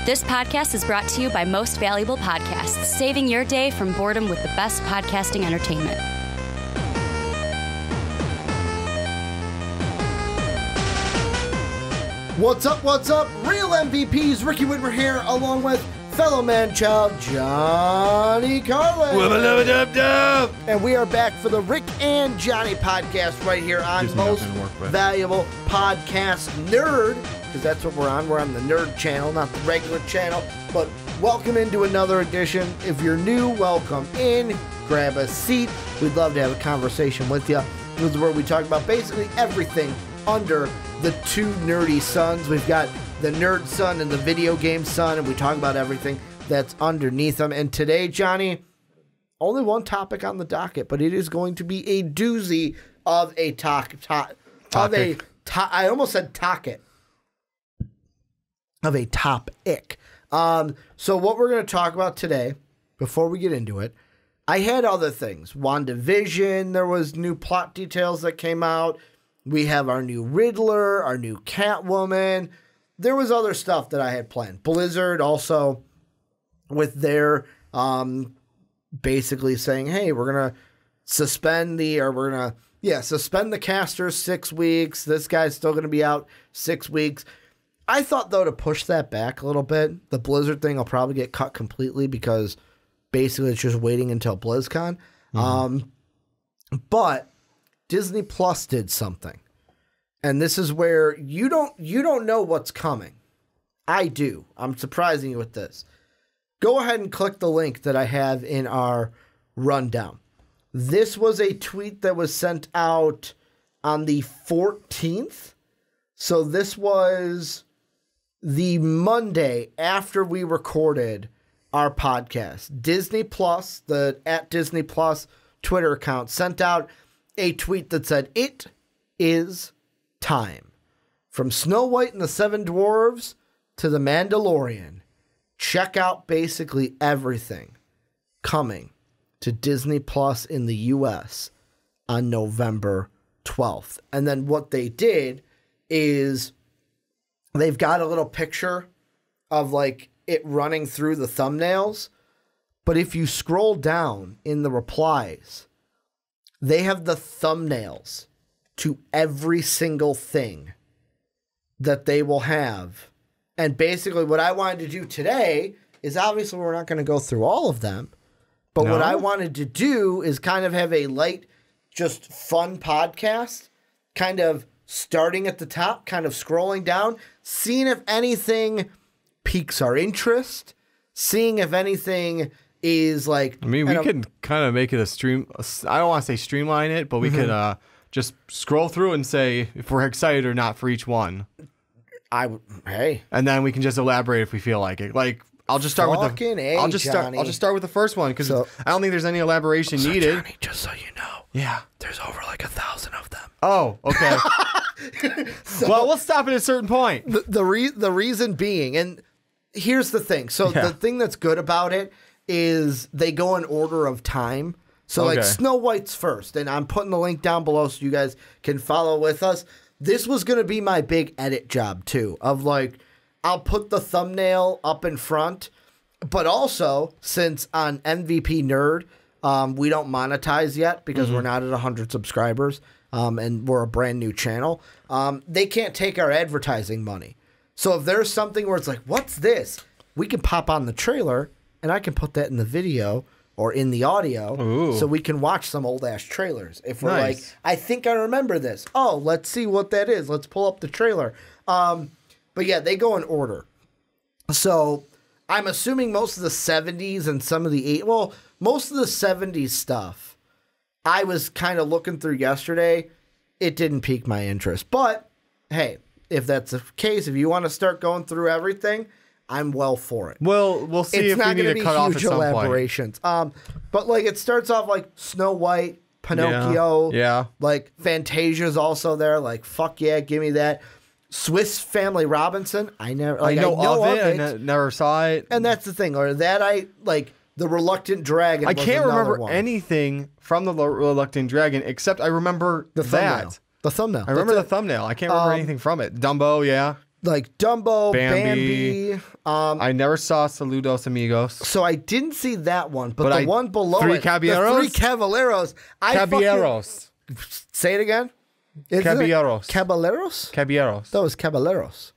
This podcast is brought to you by Most Valuable Podcasts, saving your day from boredom with the best podcasting entertainment. What's up, Real MVPs, Ricky Widmer here, along with fellow Manchild, Johnny Karlic. And we are back for the Rick and Johnny podcast right here on Most Valuable Podcast Nerd, because that's what we're on. We're on the Nerd channel, not the regular channel. But welcome into another edition. If you're new, welcome in. Grab a seat. We'd love to have a conversation with you. This is where we talk about basically everything under the two nerdy suns. We've got the nerd sun and the video game sun, and we talk about everything that's underneath them. And today, Johnny, only one topic on the docket, but it is going to be a doozy of a I almost said tocket. Of a topic. So what we're going to talk about today, before we get into it, I had other things. WandaVision, there was new plot details that came out. We have our new Riddler, our new Catwoman. There was other stuff that I had planned. Blizzard also with their basically saying, hey, we're going to suspend the casters 6 weeks. This guy's still going to be out 6 weeks. I thought, though, to push that back a little bit, the Blizzard thing will probably get cut completely because basically it's just waiting until BlizzCon. But Disney Plus did something. And this is where you don't know what's coming. I do. I'm surprising you with this. Go ahead and click the link that I have in our rundown. This was a tweet that was sent out on the 14th. So this was the Monday after we recorded our podcast. Disney Plus, the @Disney Plus Twitter account, sent out a tweet that said, "It is time. From Snow White and the Seven Dwarves to The Mandalorian, check out basically everything coming to Disney Plus in the US on November 12th. And then what they did is they've got a little picture of like it running through the thumbnails. But if you scroll down in the replies, they have the thumbnails to every single thing that they will have. And basically what I wanted to do today is, obviously we're not going to go through all of them, but what I wanted to do is kind of have a light, just fun podcast, kind of starting at the top, kind of scrolling down, seeing if anything piques our interest, seeing if anything is like... I mean, we could kind of make it a stream... I don't want to say streamline it, but we could just scroll through and say if we're excited or not for each one. Hey. And then we can just elaborate if we feel like it. Like, I'll just start with the... I'll just start with the first one, because I don't think there's any elaboration needed. Johnny, just so you know. Yeah. There's over like 1,000 of them. Oh, okay. Well, we'll stop at a certain point. The reason being, and here's the thing. So the thing that's good about it is they go in order of time. So like Snow White's first, and I'm putting the link down below so you guys can follow with us. This was going to be my big edit job too, of like, I'll put the thumbnail up in front, but also since on MVP Nerd, we don't monetize yet because we're not at 100 subscribers, and we're a brand new channel. They can't take our advertising money. So if there's something where it's like, what's this? We can pop on the trailer and I can put that in the video or in the audio, so we can watch some old-ass trailers. If we're like, I think I remember this. Oh, let's see what that is. Let's pull up the trailer. But yeah, they go in order. So I'm assuming most of the 70s and some of the most of the 70s stuff, I was kind of looking through yesterday. It didn't pique my interest. But, hey, if that's the case, if you want to start going through everything, I'm well for it. Well, we'll see if we need to cut off at some elaborations. Point. But like it starts off like Snow White, Pinocchio, like Fantasia's also there. Like, fuck yeah, give me that. Swiss Family Robinson. I know of it. I never saw it. And that's the thing. Or that I like the Reluctant Dragon. I can't remember anything from the Reluctant Dragon except I remember the thumbnail. The thumbnail. I remember the thumbnail. I can't remember anything from it. Dumbo, yeah. like Dumbo, Bambi. Bambi. I never saw Saludos Amigos. So I didn't see that one, but the I- one below Three it, Caballeros? the Three Caballeros. Caballeros. Say it again. Isn't it Caballeros. Caballeros. Caballeros. That was Caballeros.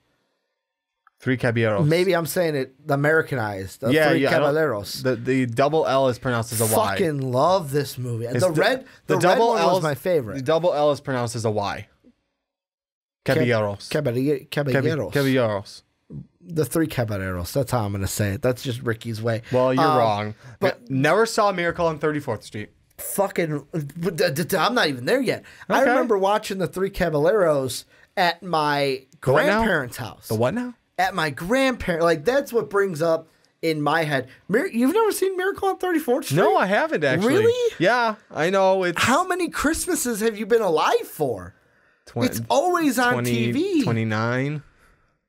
Three Caballeros. Maybe I'm saying it Americanized. Three I don't- Caballeros. The double L is pronounced as a Y. Fucking love this movie. It's The red double one L was my favorite. The double L is pronounced as a Y. Caballeros. Caballeros. Caballeros. The Three Caballeros. That's how I'm going to say it. That's just Ricky's way. Well, you're wrong. but- Never saw Miracle on 34th Street. Fucking, I'm not even there yet. I Okay. remember watching the Three Caballeros at my what now? grandparents' house. The what now? At my grandparents. Like, that's what brings up in my head. You've never seen Miracle on 34th Street? No, I haven't actually. Really? Yeah, I know. It's How many Christmases have you been alive for? It's always on 20, TV. 29.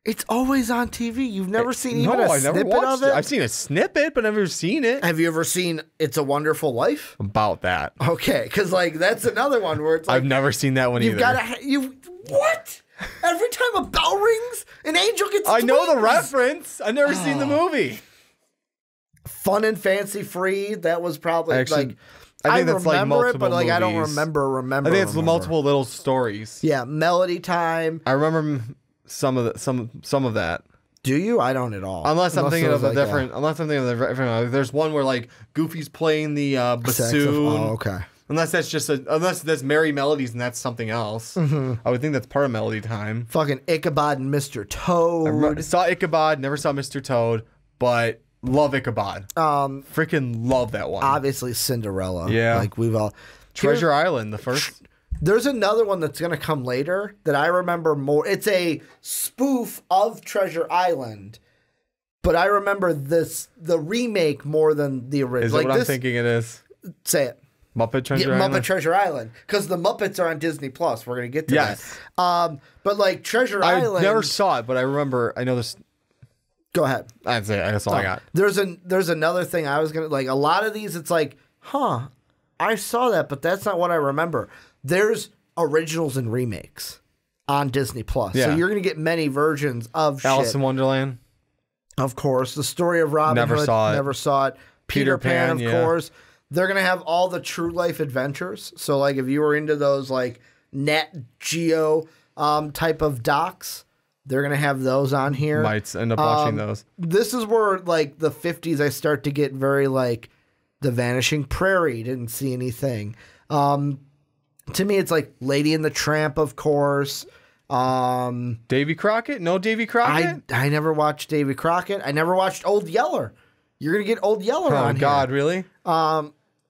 It's always on TV. You've never seen even No, a I never snippet watched of it? I've seen a snippet, but never seen it. Have you ever seen It's a Wonderful Life? About that. Okay, because like that's another one where it's like I've never seen that one you've either. got to what? Every time a bell rings, an angel gets. I know the wings. reference. I've never seen the movie. Fun and Fancy Free. That was probably Actually, like I think that's like remember it, but multiple like I don't movies. remember. I think it's multiple little stories. Yeah, Melody Time. I remember some of that. Do you? I don't at all. Unless I'm thinking it of was a like different. Unless I'm thinking of a different. There's one where like Goofy's playing the bassoon. Oh, okay. Unless that's just unless that's Merry Melodies and that's something else. Mm-hmm. I would think that's part of Melody Time. Fucking Ichabod and Mr. Toad. I saw Ichabod, never saw Mr. Toad, but love Ichabod. Freaking love that one. Obviously Cinderella. Yeah. Like we've all. Treasure Island, the first. There's another one that's going to come later that I remember more. It's a spoof of Treasure Island, but I remember the remake more than the original. Is it what I'm thinking it is? Say it. Muppet Treasure Island? Muppet Treasure Island, because the Muppets are on Disney Plus. We're going to get to Yes. that. But like Treasure I Island. never saw it, but I remember. I know this. Go ahead. I'd say that's all I got. There's another thing I was gonna like. A lot of these, it's like, I saw that, but that's not what I remember. There's originals and remakes on Disney Plus, so Yeah. you're gonna get many versions of Alice shit. in Wonderland. Of course, the story of Robin Never Hood. saw it. Never saw it. Peter Pan, of yeah. course. They're gonna have all the true life adventures. So, like, if you were into those like Nat Geo type of docs, they're gonna have those on here. Might end up watching those. This is where like the 50s I start to get very like The Vanishing Prairie. Didn't see anything. To me, it's like Lady and the Tramp, of course. Davy Crockett? No Davy Crockett? I never watched Davy Crockett. I never watched Old Yeller. You're gonna get Old Yeller on Oh God, here. really?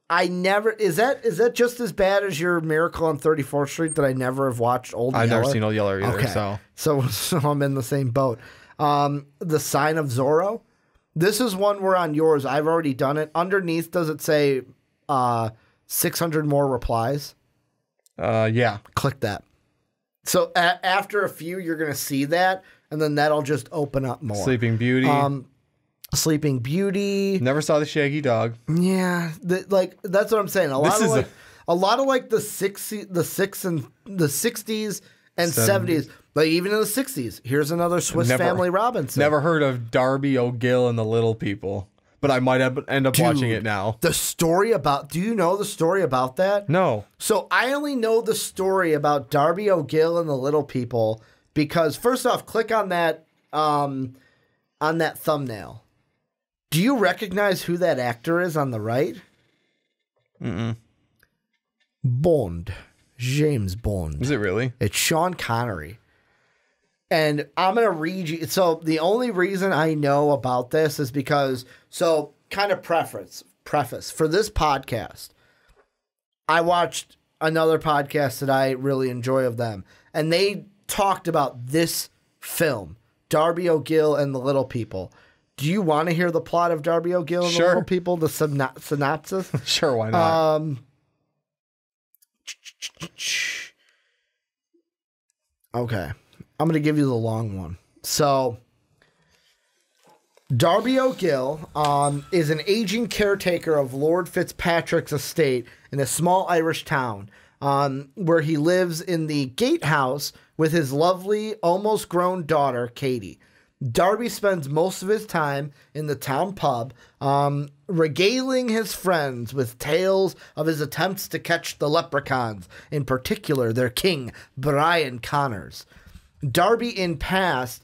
I never. Is that just as bad as your Miracle on 34th Street that I never have watched Old Yeller? I've never seen Old Yeller either. Okay. So So I'm in the same boat. The Sign of Zorro. This is one where on yours I've already done it. Underneath, does it say 600 more replies? yeah. Click that. So after a few, you're gonna see that, and then that'll just open up more. Sleeping Beauty. Sleeping Beauty. Never saw the Shaggy Dog. Yeah, like that's what I'm saying. A lot of the 60s and 70s, like even in the 60s. Here's another Swiss Family Robinson. Never heard of Darby O'Gill and the Little People, but I might end up watching it now. The story about. Do you know the story about that? No. So I only know the story about Darby O'Gill and the Little People because first off, click on that thumbnail. Do you recognize who that actor is on the right? Bond. James Bond. Is it really? It's Sean Connery. And I'm going to read you. So the only reason I know about this is because, so kind of preface for this podcast, I watched another podcast that I really enjoy of them. And they talked about this film, Darby O'Gill and the Little People. Do you want to hear the plot of Darby O'Gill and the Little People? The synopsis? Sure, why not? Okay. I'm going to give you the long one. So, Darby O'Gill is an aging caretaker of Lord Fitzpatrick's estate in a small Irish town. where he lives in the gatehouse with his lovely, almost grown daughter, Katie. Darby spends most of his time in the town pub, regaling his friends with tales of his attempts to catch the leprechauns, in particular their king, Brian Connors. Darby is past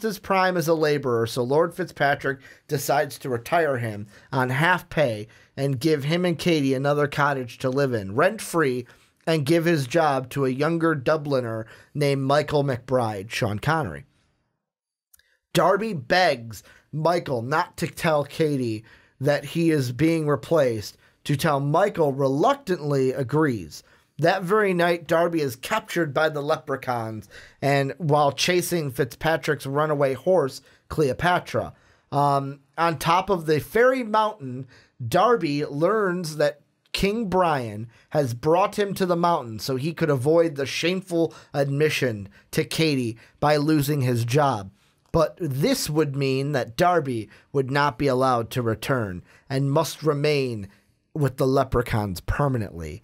his prime as a laborer, so Lord Fitzpatrick decides to retire him on half pay and give him and Katie another cottage to live in, rent-free, and give his job to a younger Dubliner named Michael McBride, Sean Connery. Darby begs Michael not to tell Katie that he is being replaced, to tell Michael reluctantly agrees. That very night, Darby is captured by the leprechauns and while chasing Fitzpatrick's runaway horse, Cleopatra. On top of the fairy mountain, Darby learns that King Brian has brought him to the mountain so he could avoid the shameful admission to Katie by losing his job. But this would mean that Darby would not be allowed to return and must remain with the leprechauns permanently.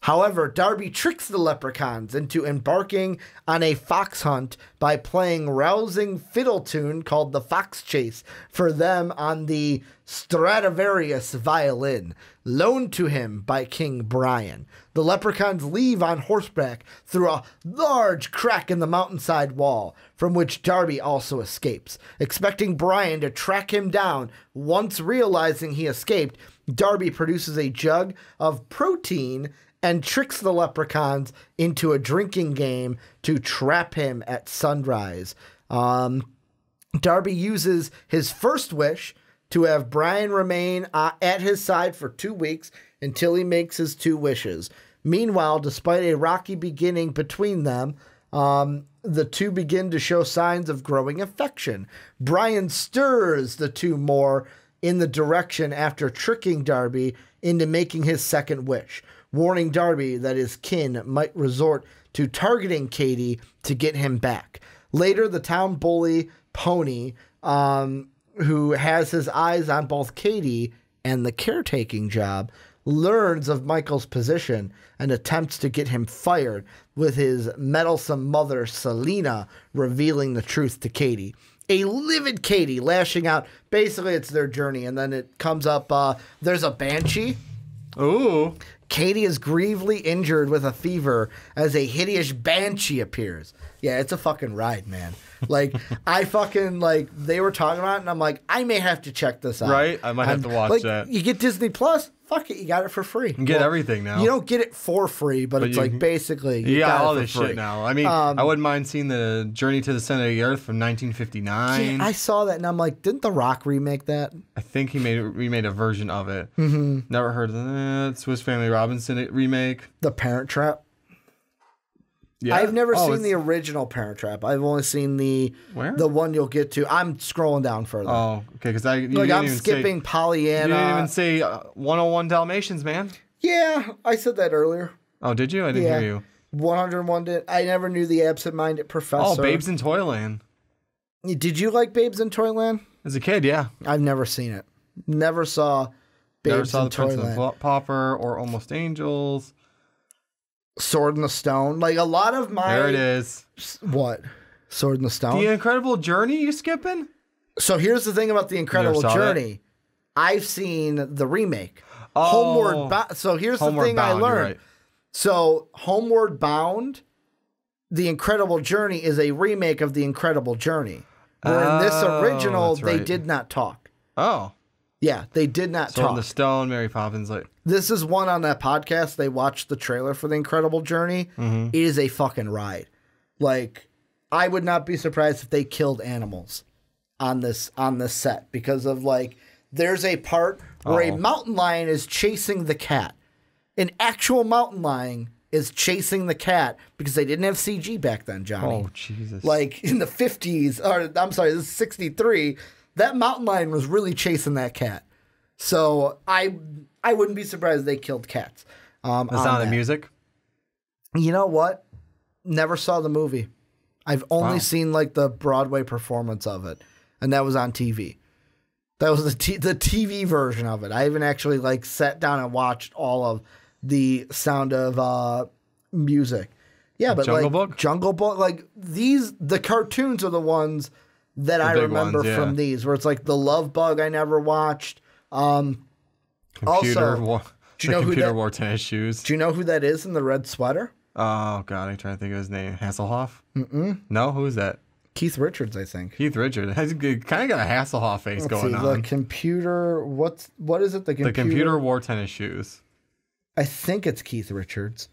However, Darby tricks the leprechauns into embarking on a fox hunt by playing rousing fiddle tune called the Fox Chase for them on the Stradivarius violin, loaned to him by King Brian. The leprechauns leave on horseback through a large crack in the mountainside wall, from which Darby also escapes. Expecting Brian to track him down, once realizing he escaped, Darby produces a jug of protein and tricks the leprechauns into a drinking game to trap him at sunrise. Darby uses his first wish to have Brian remain at his side for 2 weeks until he makes his 2 wishes. Meanwhile, despite a rocky beginning between them, the two begin to show signs of growing affection. Brian stirs the two more in the direction after tricking Darby into making his second wish, warning Darby that his kin might resort to targeting Katie to get him back. Later, the town bully, Pony, who has his eyes on both Katie and the caretaking job, learns of Michael's position and attempts to get him fired, with his meddlesome mother, Selena, revealing the truth to Katie. A livid Katie lashing out. Basically, it's their journey, and then it comes up, there's a banshee. Ooh. Katie is grievously injured with a fever as a hideous banshee appears. Yeah, it's a fucking ride, man. Like, they were talking about it, and I'm like, I may have to check this out. Right? I might have to watch that. You get Disney Plus, fuck it, you got it for free. You can get everything now. You don't get it for free, but it's basically, you got all this free. shit now. I mean, I wouldn't mind seeing the Journey to the Center of the Earth from 1959. Yeah, I saw that, and I'm like, didn't The Rock remake that? I think he remade a version of it. Mm-hmm. Never heard of that. Swiss Family Robinson remake. The Parent Trap. Yeah. I've never seen the original Parent Trap. I've only seen the one you'll get to. I'm scrolling down further. Oh, okay. Because I'm skipping Pollyanna. You didn't even say 101 Dalmatians, man. Yeah, I said that earlier. Oh, did you? I didn't hear you. 101 did. I never knew the absent-minded professor. Oh, Babes in Toyland. Did you like Babes in Toyland? As a kid, yeah. I've never seen it. Never saw Babes in Toyland. Prince and the Pauper or Almost Angels. Sword in the Stone. Like, a lot of my... There it is. What? Sword in the Stone? The Incredible Journey you skipping? So here's the thing about The Incredible Journey. I've seen the remake. Oh. So here's the thing I learned. Right. So Homeward Bound, The Incredible Journey is a remake of The Incredible Journey. Where in this original, they did not talk. Oh. Yeah, they did not talk. Sword in the Stone, Mary Poppins. This is one on that podcast. They watched the trailer for The Incredible Journey. Mm-hmm. It is a fucking ride. Like, I would not be surprised if they killed animals on this set because of, like, there's a part where a mountain lion is chasing the cat. An actual mountain lion is chasing the cat because they didn't have CG back then, Johnny. Oh, Jesus. Like, in the 50s, or I'm sorry, this is 63, that mountain lion was really chasing that cat. So I wouldn't be surprised if they killed cats. The Sound of Music? You know what? Never saw the movie. I've only seen, like, the Broadway performance of it, and that was on TV. That was the TV version of it. I haven't actually, like, sat down and watched all of the Sound of Music. Yeah, but Jungle like Book? Jungle Book, like the cartoons are the ones that I remember ones, yeah. from these, where it's like the Love Bug I never watched. Computer Also, do you know computer who wore tennis shoes. Do you know who that is in the red sweater? Oh god, I'm trying to think of his name. Hasselhoff? No, who is that? Keith Richards, I think. Keith Richards has kind of got a Hasselhoff face going The on. computer. What is it? The computer wore tennis shoes. I think it's Keith Richards.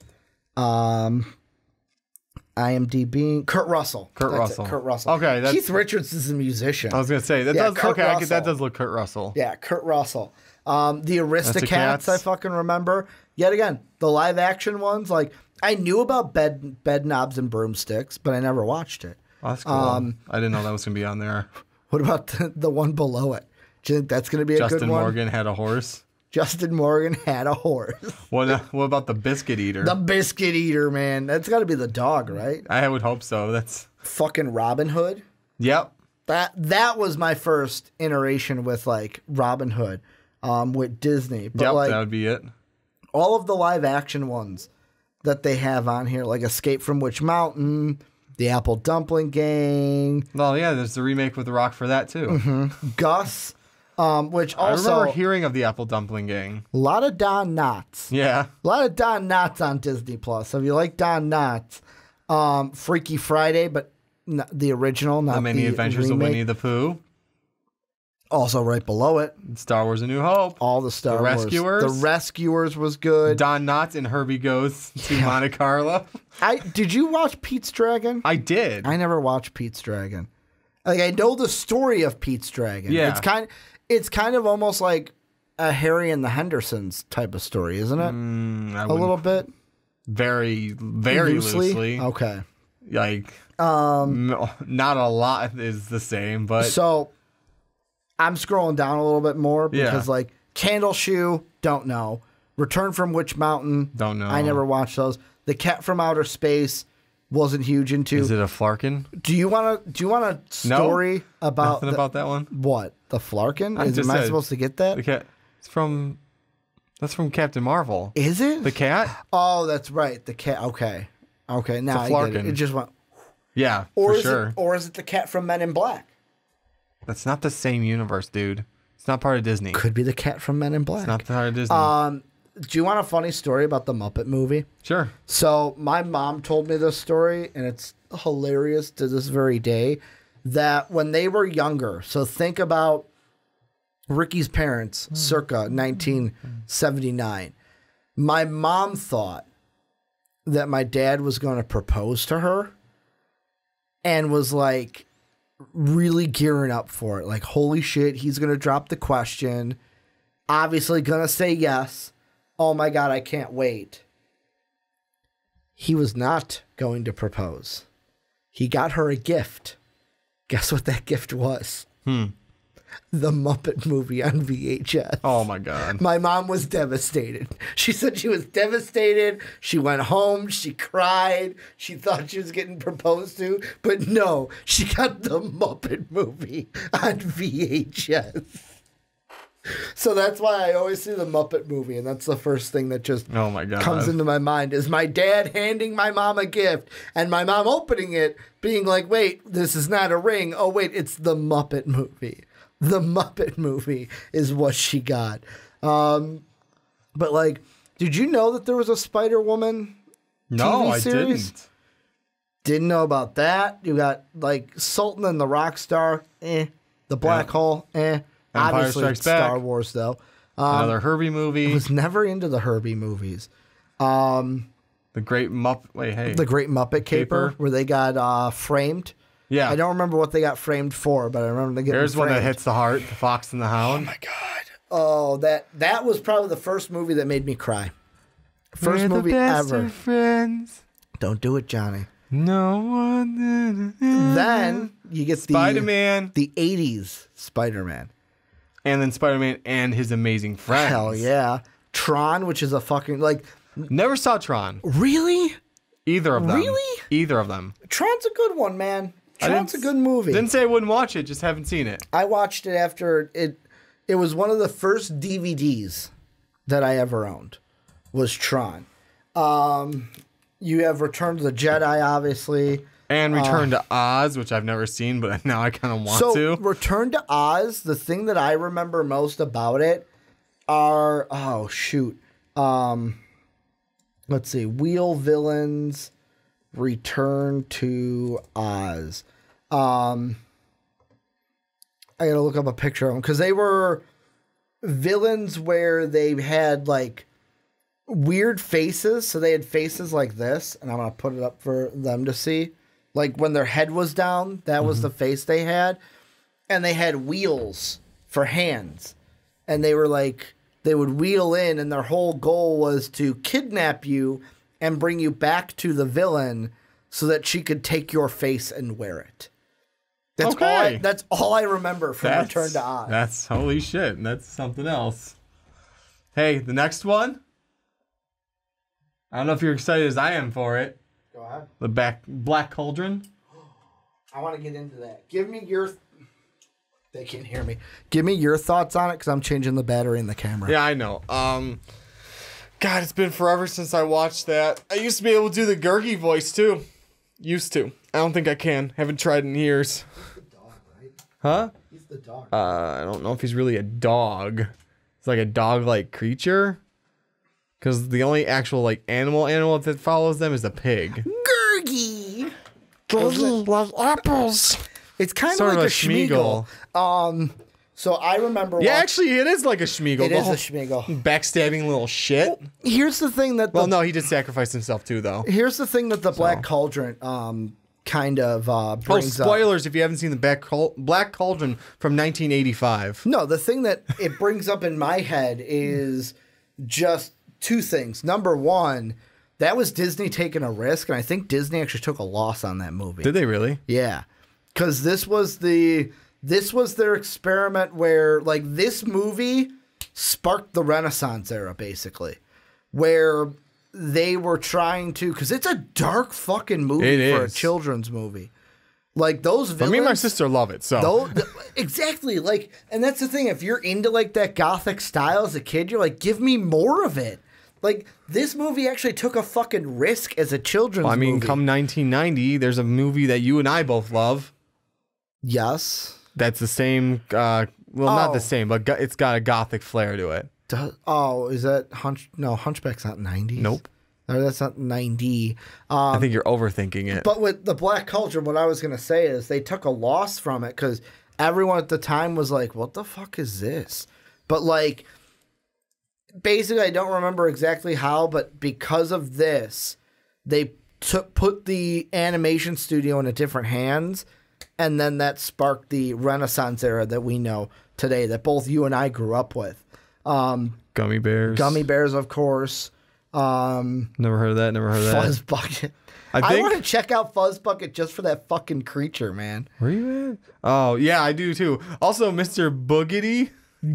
IMDb. Kurt Russell. Kurt That's it, Russell. Kurt Russell. Okay, that's- Keith Richards is a musician. I was gonna say that Yeah, does Kurt Russell. that does look Kurt Russell. Yeah, Kurt Russell. The Aristocats, Aristocats. I fucking remember. Yet again, the live action ones, like I knew about bed knobs and broomsticks, but I never watched it. Oh, that's cool. I didn't know that was gonna be on there. What about the one below it? Do you think that's gonna be a good Justin one? Morgan had a horse. Justin Morgan had a horse. What about the biscuit eater? The biscuit eater, man. That's got to be the dog, right? I would hope so. That's Fucking Robin Hood. yep. That was my first iteration with like Robin Hood, with Disney. But Yep, like that would be it. all of the live action ones that they have on here, like Escape from Witch Mountain, The Apple Dumpling Gang, Well, yeah, there's the remake with The Rock for that too. Gus, which I also remember hearing of the Apple Dumpling Gang. a lot of Don Knotts. Yeah. A lot of Don Knotts on Disney Plus. So if you like Don Knotts, Freaky Friday, but the original, not The Many Adventures remake. of Winnie the Pooh. Also right below it, Star Wars: A New Hope. all the Star The Wars. Rescuers? The Rescuers was good. Don Knotts and Herbie Goes to Monte Carlo. Did you watch Pete's Dragon? I did. I never watched Pete's Dragon. Like I know the story of Pete's Dragon. Yeah. It's kind of almost like a Harry and the Hendersons type of story, isn't it? I A little bit. very loosely. Okay. Like, not a lot is the same, but So I'm scrolling down a little bit more because Yeah. like Candle Shoe, don't know. Return from Witch Mountain, Don't know. I never watched those. The Cat from Outer Space wasn't huge into. is it a Flarkin? Do you want a story about Nothing about that one. what? The Flarkin? I just Am I said- supposed to get that? The cat. That's from Captain Marvel. Is it? The cat? Oh, that's right. The cat. Okay. Now I get it. Flarkin. It just went. Yeah, Or for is sure. it? Or is it the cat from Men in Black? That's not the same universe, dude. It's not part of Disney. Could be the cat from Men in Black. It's not part of Disney. Do you want a funny story about the Muppet movie? Sure. So my mom told me this story, and it's hilarious to this very day, that when they were younger, so think about Ricky's parents, circa 1979. My mom thought that my dad was going to propose to her and was like really gearing up for it. Like, holy shit, he's going to drop the question. Obviously going to say yes. Oh my God, I can't wait. He was not going to propose. He got her a gift. Guess what that gift was? The Muppet movie on VHS. Oh my God. My mom was devastated. She said she was devastated. She went home. She cried. She thought she was getting proposed to. But no, she got the Muppet movie on VHS. So that's why I always see the Muppet movie, and that's the first thing that just Oh my God. comes into my mind is my dad handing my mom a gift and my mom opening it, being like, wait, this is not a ring. Oh, wait, it's the Muppet movie. The Muppet movie is what she got. But like, did you know that there was a Spider-Woman No, TV I series? didn't. Didn't know about that. You got like Sultan and the Rockstar, The Black Hole, Empire Obviously, Strikes it's Star Back. Wars though. Another Herbie I movie. was never into the Herbie movies. The Great Muppet. Wait, hey. The Great Muppet Caper, where they got framed. Yeah. I don't remember what they got framed for, but I remember they getting There's framed. one that hits the heart. The Fox and the Hound. My God. Oh, that was probably the first movie that made me cry. First We're the movie best ever. of friends. Don't do it, Johnny. No one. Then you get Spider-Man. the 80s Spider-Man. And then Spider-Man and his amazing friends. Hell yeah. Tron, which is a fucking like Never saw Tron. really? Either of them. Really? Either of them. Tron's a good one, man. I Tron's a didn't- good movie. Didn't say I wouldn't watch it, just haven't seen it. I watched it after it was one of the first DVDs that I ever owned. was Tron. You have Return to the Jedi, obviously. And Return to Oz, which I've never seen, but now I kind of want to. Return to Oz, the thing that I remember most about it are... Oh, shoot. Let's see. Wheel Villains, Return to Oz. I gotta look up a picture of them, because they were villains where they had, like, weird faces. So they had faces like this, and I'm gonna put it up for them to see. Like, when their head was down, that was the face they had. And they had wheels for hands. And they were like, they would wheel in, and their whole goal was to kidnap you and bring you back to the villain so that she could take your face and wear it. That's all I remember from Return to Oz. That's holy shit. That's something else. Hey, the next one. I don't know if you're excited as I am for it. Go ahead. The Black Cauldron. I want to get into that. Give me your... They can't hear me. Give me your thoughts on it, because I'm changing the battery in the camera. Yeah, I know. God, it's been forever since I watched that. I used to be able to do the Gurgi voice, too. Used to. I don't think I can. Haven't tried in years. He's the dog, right? Huh? He's the dog. I don't know if he's really a dog. It's like a dog-like creature. Because the only actual like animal that follows them is the pig. Gurgi. Gurgi like apples. It's kind of like a Schmeagle. So I remember. Yeah, actually, it is like a Schmeagle. It is a Schmeagle. Backstabbing little shit. Well, here's the thing that. Well, no, he did sacrifice himself too, though. Here's the thing that the Black Cauldron kind of brings up. Spoilers if you haven't seen the Black Cauldron from 1985. No, the thing that it brings up in my head is just two things. Number one, that was Disney taking a risk, and I think Disney actually took a loss on that movie. Did they really? Yeah, because this was their experiment where, like, this movie sparked the Renaissance era, basically, where they were trying to, because it's a dark fucking movie for a children's movie. Like, those villains... Me and my sister love it, so... Exactly, like, and that's the thing, if you're into, like, that gothic style as a kid, you're like, give me more of it. Like, this movie actually took a fucking risk as a children's movie. I mean, come 1990, there's a movie that you and I both love. Yes. That's the same, not the same, but it's got a gothic flair to it. Is that No, Hunchback's not 90s. Nope. No, that's not 90. I think you're overthinking it. But with the Black Cauldron, what I was going to say is they took a loss from it because everyone at the time was like, what the fuck is this? But, like, basically, I don't remember exactly how, but because of this, they put the animation studio into different hands, and then that sparked the Renaissance era that we know today, that both you and I grew up with. Gummy bears. Gummy bears, of course. Never heard of that. Fuzz Bucket. I want to check out Fuzz Bucket just for that fucking creature, man. Where you at? Oh, yeah, I do too. Also, Mr. Boogity.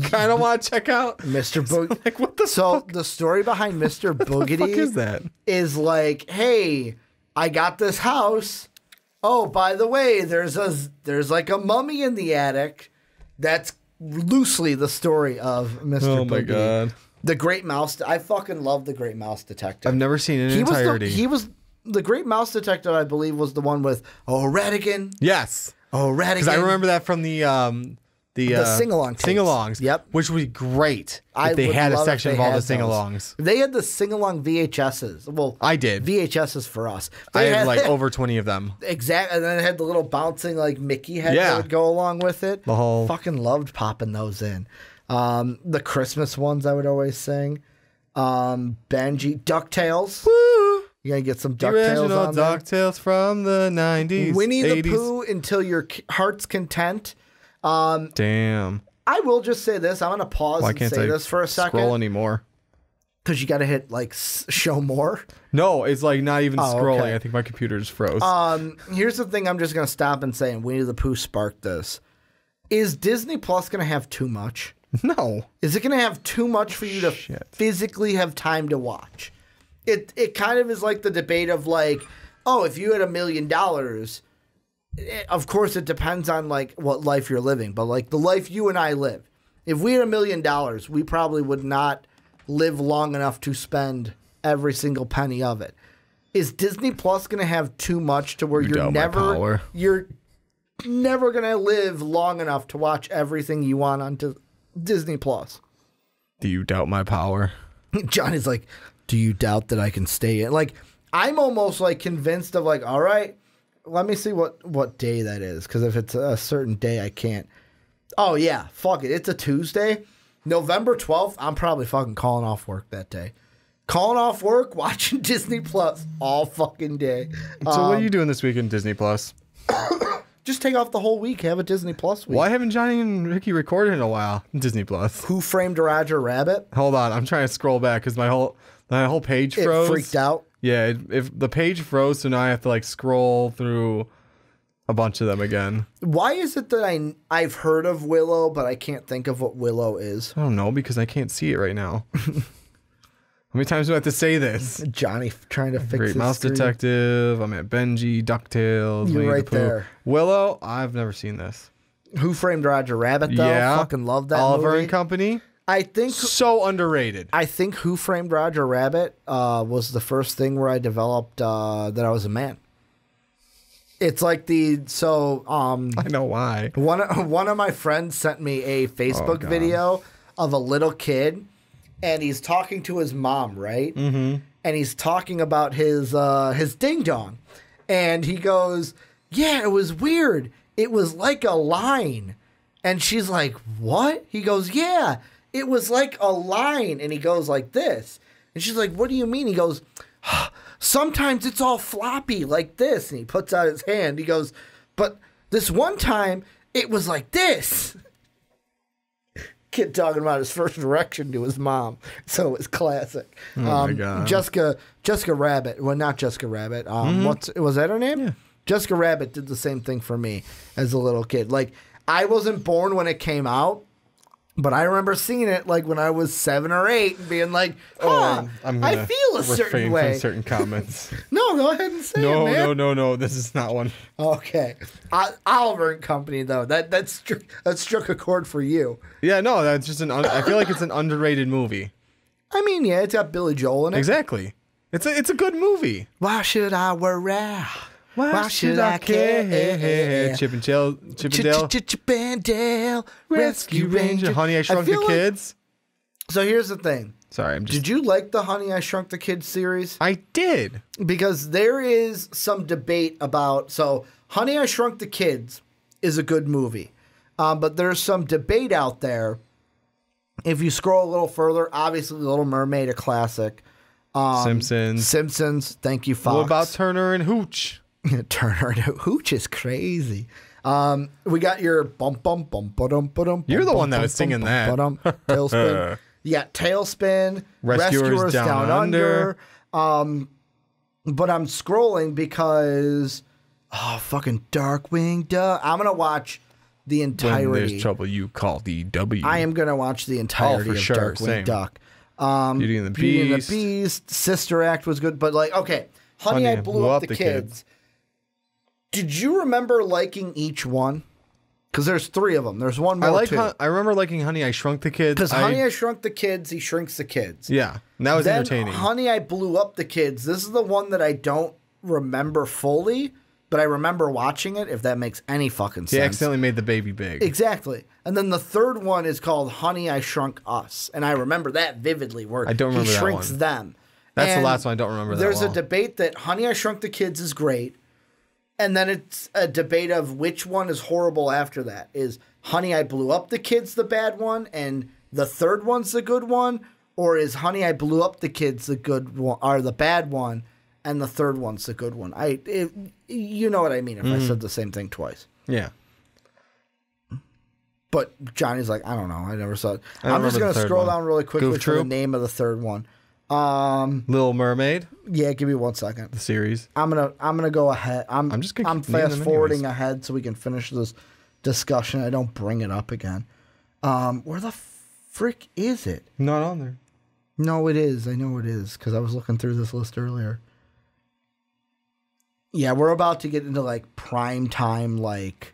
Kind of want to check out Mr. Boogity. Like, what the fuck? The story behind Mr. Boogity what the fuck is that? Is like, hey, I got this house. Oh, by the way, there's like a mummy in the attic. That's loosely the story of Mr. Boogity. Oh my god. The Great Mouse. I fucking love The Great Mouse Detective. I've never seen it in entirety. The Great Mouse Detective, I believe, was the one with Ratigan. Yes. Ratigan. Because I remember that from the sing-along. Sing-alongs. Yep. Which would be great if they had a section of all the sing-alongs. They had the sing-along VHSs. Well, I did. VHSs for us. I had like over 20 of them. Exactly. And then it had the little bouncing like Mickey head that would go along with it. The whole... Fucking loved popping those in. The Christmas ones I would always sing. Benji. DuckTales. Woo! You gotta get some DuckTales on there. DuckTales from the 90s. Winnie 80s. the Pooh until your heart's content. Damn. I will just say this. I'm going to pause and say this for a second. Scroll anymore. Because you got to hit, like, show more. No, it's, like, not even scrolling. Okay. I think my computer just froze. Here's the thing I'm just going to stop and say, and Winnie the Pooh sparked this. Is Disney Plus going to have too much? No. Is it going to have too much for you to physically have time to watch? It kind of is like the debate of, like, oh, if you had $1 million... Of course, it depends on, like, what life you're living. But, like, the life you and I live. If we had $1 million, we probably would not live long enough to spend every single penny of it. Is Disney Plus going to have too much to where you're never going to live long enough to watch everything you want on Disney Plus? Do you doubt my power? Johnny's like, do you doubt that I can stay in? Like, I'm almost like convinced of like, all right, let me see what day that is. Because if it's a certain day, I can't. Oh, yeah, fuck it. It's a Tuesday. November 12th, I'm probably fucking calling off work that day. Calling off work, watching Disney Plus all fucking day. So what are you doing this week in Disney Plus? Just take off the whole week. Have a Disney Plus week. Why haven't Johnny and Ricky recorded in a while? Disney Plus. Who Framed Roger Rabbit? Hold on, I'm trying to scroll back because my whole page froze. It freaked out. Yeah, if the page froze, so now I have to like scroll through a bunch of them again. Why is it that I've heard of Willow, but I can't think of what Willow is? I don't know, because I can't see it right now. How many times do I have to say this? Johnny trying to fix Great his Mouse screen. Detective. I'm at Benji, DuckTales. You're Winnie right the Pooh. there. Willow, I've never seen this. Who Framed Roger Rabbit, though? Yeah. Fucking love that Oliver movie. and Company. I think So underrated. I think Who Framed Roger Rabbit was the first thing where I developed that I was a man. It's like I know why. One of my friends sent me a Facebook video of a little kid, and he's talking to his mom, right? Mm-hmm. And he's talking about his ding dong, and he goes, "Yeah, it was weird. It was like a line." And she's like, "What?" He goes, "Yeah, it was like a line." And he goes like this, and she's like, "What do you mean?" He goes, "Sometimes it's all floppy like this." And he puts out his hand. He goes, "But this one time it was like this." Kid talking about his first erection to his mom. So it's classic. Oh my God. Jessica Rabbit. Well, not Jessica Rabbit. Was that her name? Yeah. Jessica Rabbit did the same thing for me as a little kid. Like, I wasn't born when it came out, but I remember seeing it like when I was 7 or 8 and being like, I feel a certain way. From certain comments. No, go ahead and say it, man. No. This is not one. Okay. Oliver and Company, though. That struck a chord for you. Yeah, no, that's just I feel like it's an underrated movie. I mean, yeah, it's got Billy Joel in it. Exactly. It's a good movie. Why should I worry? Why should I care? Chip and Dale. Chip and Dale. Rescue Ranger. Honey, I Shrunk the Kids. So here's the thing. Sorry, Did you like the Honey, I Shrunk the Kids series? I did. Because there is some debate about... So, Honey, I Shrunk the Kids is a good movie. But there's some debate out there. If you scroll a little further, obviously The Little Mermaid, a classic. Simpsons, thank you, Fox. What about Turner and Hooch? Turner and Hooch is crazy. We got your bum bum bum ba-dum ba-dum. You're the one that was singing that. Tailspin. You got Tailspin, Rescuers Down Under. But I'm scrolling because fucking Darkwing Duck. I'm gonna watch the entirety. When there's trouble, you call the W. I am gonna watch the entirety of Darkwing Duck. Beauty and the Beast. Sister Act was good, but like, okay, Honey, I Blew Up the Kids. Did you remember liking each one? Because there's 3 of them. There's one more too. I remember liking Honey, I Shrunk the Kids. Because Honey, I Shrunk the Kids, he shrinks the kids. Yeah, that was entertaining. Honey, I Blew Up the Kids. This is the one that I don't remember fully, but I remember watching it, if that makes any fucking sense. He accidentally made the baby big. Exactly. And then the third one is called Honey, I Shrunk Us. And I remember that vividly, where I don't remember he that shrinks one. them. That's And the last one I don't remember that There's well. a debate that Honey, I Shrunk the Kids is great. And then it's a debate of which one is horrible after that. Is Honey, I Blew Up the Kids the bad one, and the third one's the good one? Or is Honey, I Blew Up the Kids the good one, or the bad one, and the third one's the good one? You know what I mean if I said the same thing twice. Yeah. But Johnny's like, I don't know. I never saw it. I don't I'm just going to remember the third scroll one. down really quickly Goof for the Troop? name of the third one. Little Mermaid, Yeah, give me 1 second. the series. I'm gonna go ahead. I'm just gonna I'm keep naming fast them forwarding anyways. ahead so we can finish this discussion. I don't bring it up again. Where the frick is it? Not on there. No, it is. I know it is because I was looking through this list earlier. Yeah, we're about to get into like prime time, like,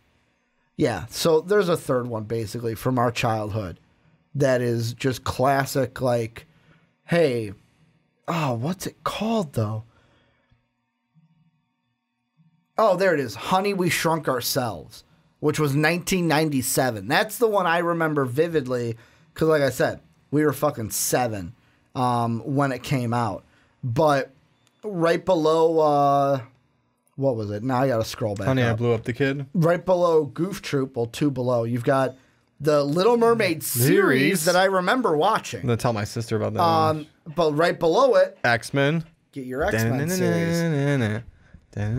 yeah. So there's a third one basically from our childhood that is just classic, like Hey, oh, what's it called though? Oh, there it is. Honey, We Shrunk Ourselves, which was 1997. That's the one I remember vividly because, like I said, we were fucking 7 when it came out. But right below, what was it? Now I got to scroll back Honey, up. I Blew Up the Kid. Right below Goof Troop, well, 2 below, you've got the Little Mermaid series that I remember watching. I'm going to tell my sister about that. But right below it, X-Men. get your X-Men series. Then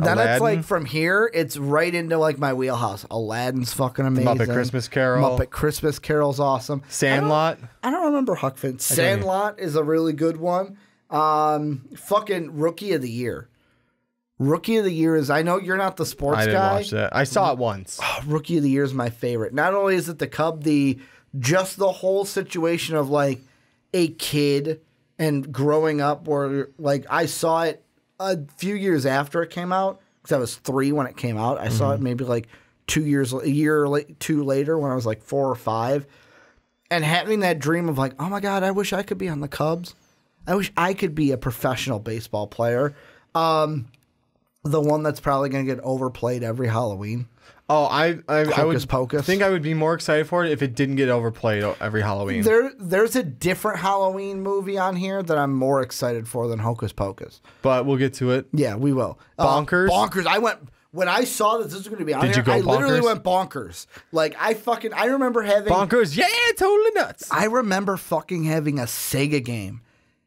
Aladdin. it's like from here, it's right into like my wheelhouse. Aladdin's fucking amazing. Muppet Christmas Carol. Muppet Christmas Carol's awesome. Sandlot. I don't remember Huck Finn. Sandlot is a really good one. Fucking Rookie of the Year. Rookie of the Year is, I know you're not the sports guy. I didn't watch that. I saw it once. Rookie of the Year is my favorite. Not only is it the Cub, just the whole situation of like a kid and growing up where like I saw it a few years after it came out because I was 3 when it came out. I saw it maybe like 2 years, a year or 2 later when I was like 4 or 5, and having that dream of like, oh my God, I wish I could be on the Cubs. I wish I could be a professional baseball player. The one that's probably going to get overplayed every Halloween. Oh, I Hocus would Pocus. think I would be more excited for it if it didn't get overplayed every Halloween. There's a different Halloween movie on here that I'm more excited for than Hocus Pocus. But we'll get to it. Yeah, we will. Bonkers? Bonkers. When I saw that this was going to be on Did you go I literally bonkers? went bonkers. Like, I remember having... Bonkers, yeah, totally nuts. I remember fucking having a Sega game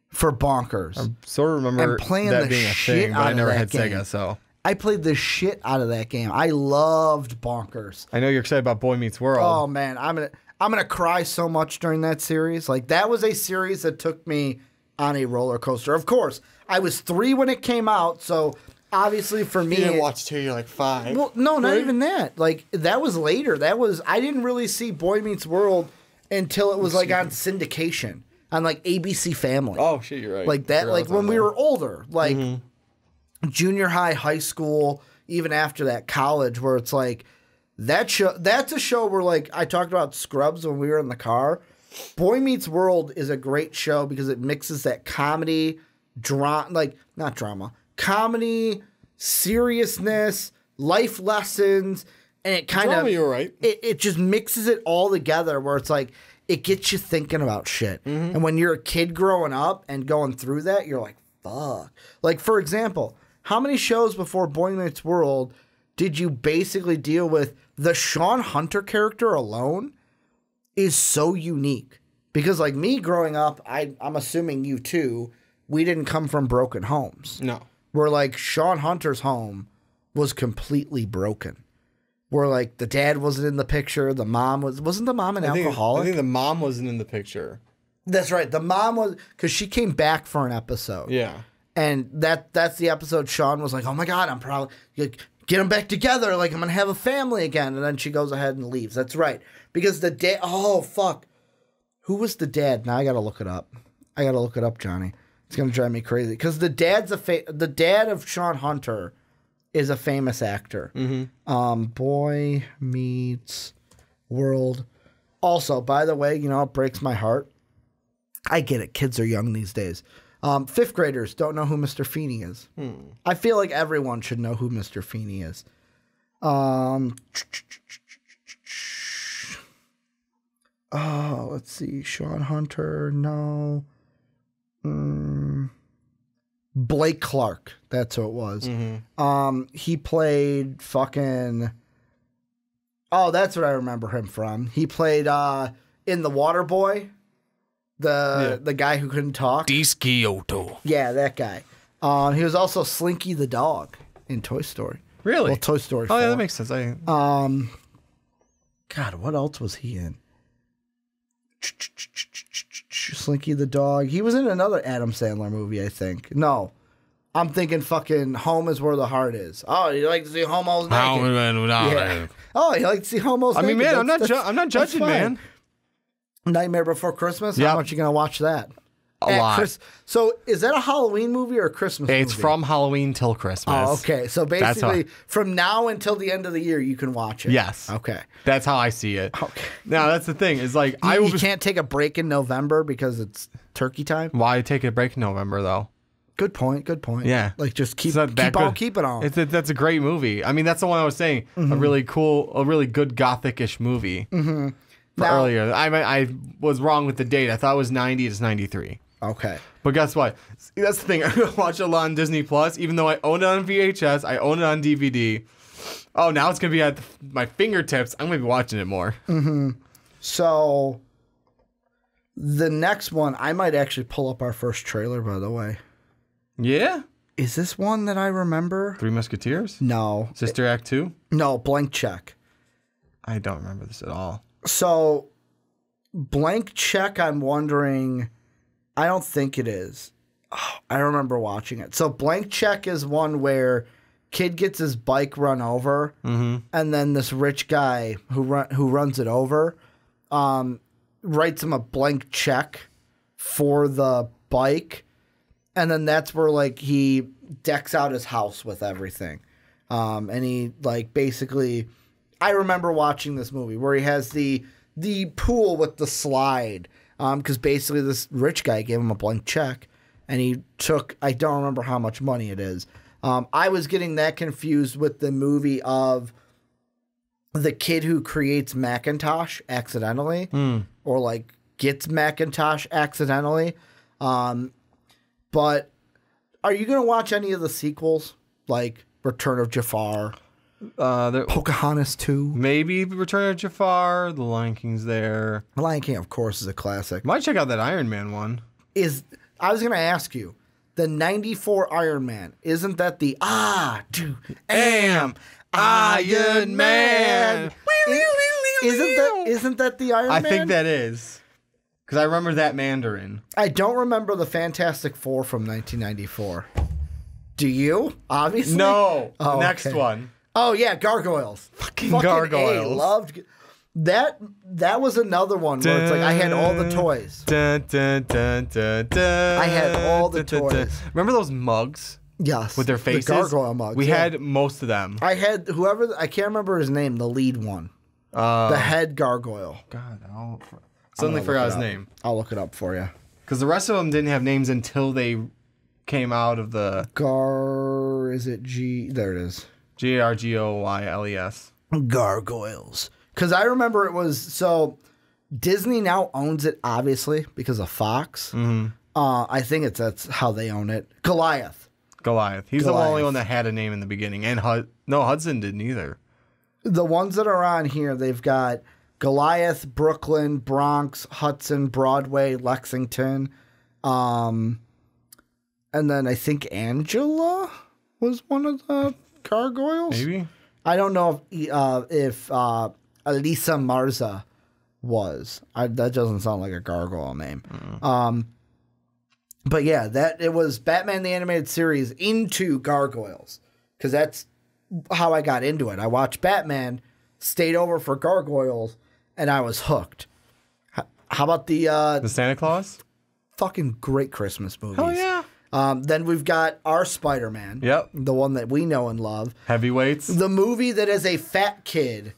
for Bonkers. I sort of remember and playing that the being a shit thing, but out I of never that had game. Sega, so... I played the shit out of that game. I loved Bonkers. I know you're excited about Boy Meets World. Oh man, I'm gonna cry so much during that series. Like that was a series that took me on a roller coaster. Of course, I was 3 when it came out, so obviously for me, You didn't watch till you're like 5. well, no, not right? even that. Like that was later. I didn't really see Boy Meets World until it was like on syndication on like ABC Family. Oh shit, you're right. Like that. You're Like right. when we were older, like junior high, high school, even after that, college, where it's like that show. That's a show where like I talked about Scrubs when we were in the car. Boy Meets World is a great show because it mixes that comedy, not drama, comedy, seriousness, life lessons, and it kind Drama, of you're right. It just mixes it all together where it's like it gets you thinking about shit. And when you're a kid growing up and going through that, you're like, fuck. Like for example, how many shows before Boy Meets World did you basically deal with the Sean Hunter character alone is so unique? Because like me growing up, I'm assuming you too, we didn't come from broken homes. No. Where like Sean Hunter's home was completely broken. Where like the dad wasn't in the picture, the mom wasn't the mom an alcoholic? I think the mom wasn't in the picture. That's right. The mom was, because she came back for an episode. Yeah. And that's the episode Sean was like, oh my God, I'm probably, get them back together. Like, I'm going to have a family again. And then she goes ahead and leaves. That's right. Because the dad, oh, fuck. Who was the dad? Now I got to look it up. Johnny. It's going to drive me crazy. Because the dad's the dad of Sean Hunter is a famous actor. Boy Meets World. Also, by the way, you know, it breaks my heart. I get it. Kids are young these days. 5th graders don't know who Mr. Feeney is. I feel like everyone should know who Mr. Feeney is. Let's see. Sean Hunter, no. Blake Clark. That's who it was. He played fucking... Oh, that's what I remember him from. He played in The Waterboy. The guy who couldn't talk. Kyoto. Yeah, that guy. He was also Slinky the dog in Toy Story. Really? Well, Toy Story 4. Oh, yeah, that makes sense. God, what else was he in? Slinky the dog. He was in another Adam Sandler movie, I think. No. I'm thinking fucking Home is Where the Heart Is. Oh, you like to see homos naked? Yeah. Oh, you like to see homos naked? I mean, man, That's I'm not judging, fine. man. Nightmare Before Christmas? Yeah. How much you going to watch that? A lot. So is that a Halloween movie or a Christmas movie? It's from Halloween till Christmas. Oh, okay. So basically, from now until the end of the year, you can watch it. Yes. Okay. That's how I see it. Okay. Now, that's the thing. Is like you can't take a break in November because it's turkey time? Why take a break in November, though? Good point. Yeah. Like, just keep it on. That's a great movie. I mean, that's the one I was saying. A really good Gothic-ish movie. Mm-hmm. Earlier. I was wrong with the date. I thought it was 90. It's 93. Okay. But guess what? See, that's the thing. I'm going to watch it a lot on Disney Plus, even though I own it on VHS. I own it on DVD. Oh, now it's going to be at my fingertips. I'm going to be watching it more. Mm-hmm. So, the next one, I might actually pull up our first trailer, by the way. Yeah? Is this one that I remember? Three Musketeers? No. Sister Act 2? No, Blank Check. I don't remember this at all. So, Blank Check, I'm wondering... I don't think it is. Oh, I remember watching it. So, Blank Check is one where kid gets his bike run over, and then this rich guy who runs it over writes him a blank check for the bike, and then that's where like he decks out his house with everything, and he like basically. I remember watching this movie where he has the pool with the slide, because basically this rich guy gave him a blank check, and he took. I don't remember how much money it is. I was getting that confused with the movie of the kid who creates Macintosh accidentally, or like gets Macintosh accidentally. But are you going to watch any of the sequels, like Return of Jafar, Pocahontas 2? Maybe Return of Jafar, The Lion King's there. The Lion King, of course, is a classic. Might check out that Iron Man one. I was going to ask you, the 94 Iron Man, isn't that the am Iron Man? Isn't that the Iron Man? I think that is. Because I remember that Mandarin. I don't remember the Fantastic Four from 1994. Do you? Obviously. No. Oh, next one. Oh, yeah, Gargoyles. Fucking Gargoyles. Loved that. That was another one where it's like I had all the toys. I had all the toys. Remember those mugs? Yes. With their faces? The gargoyle mugs. We had most of them. I had I can't remember his name, the lead one. The head gargoyle. God, I suddenly forgot his name. I'll look it up for you. Because the rest of them didn't have names until they came out of the... Is it G? There it is. Gargoyles. Gargoyles. Because I remember it was... So, Disney now owns it, obviously, because of Fox. Mm-hmm. I think that's how they own it. Goliath. He's the only one that had a name in the beginning. And Hudson didn't either. The ones that are on here, they've got Goliath, Brooklyn, Bronx, Hudson, Broadway, Lexington. And then I think Angela was one of the gargoyles. Maybe. I don't know if Elisa Marza was. That doesn't sound like a gargoyle name. Mm. But yeah, it was Batman the Animated Series into Gargoyles, because that's how I got into it. I watched Batman, stayed over for Gargoyles, and I was hooked. How about the Santa Claus? Fucking great Christmas movies. Oh yeah. Then we've got our Spider-Man. Yep. The one that we know and love. Heavyweights. The movie that as a fat kid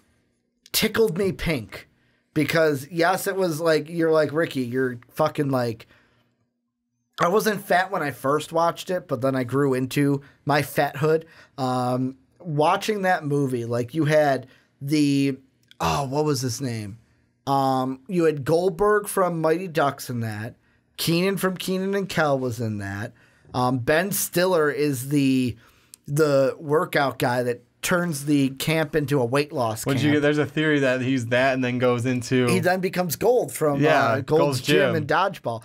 tickled me pink. Because, yes, it was like, you're like, Ricky, you're fucking like... I wasn't fat when I first watched it, but then I grew into my fathood. Watching that movie, like, you had what was his name? You had Goldberg from Mighty Ducks in that. Keenan from Keenan and Kel was in that. Ben Stiller is the workout guy that turns the camp into a weight loss camp. There's a theory that he's that and then goes into... He then becomes Gold from Gold's Gym and Dodgeball.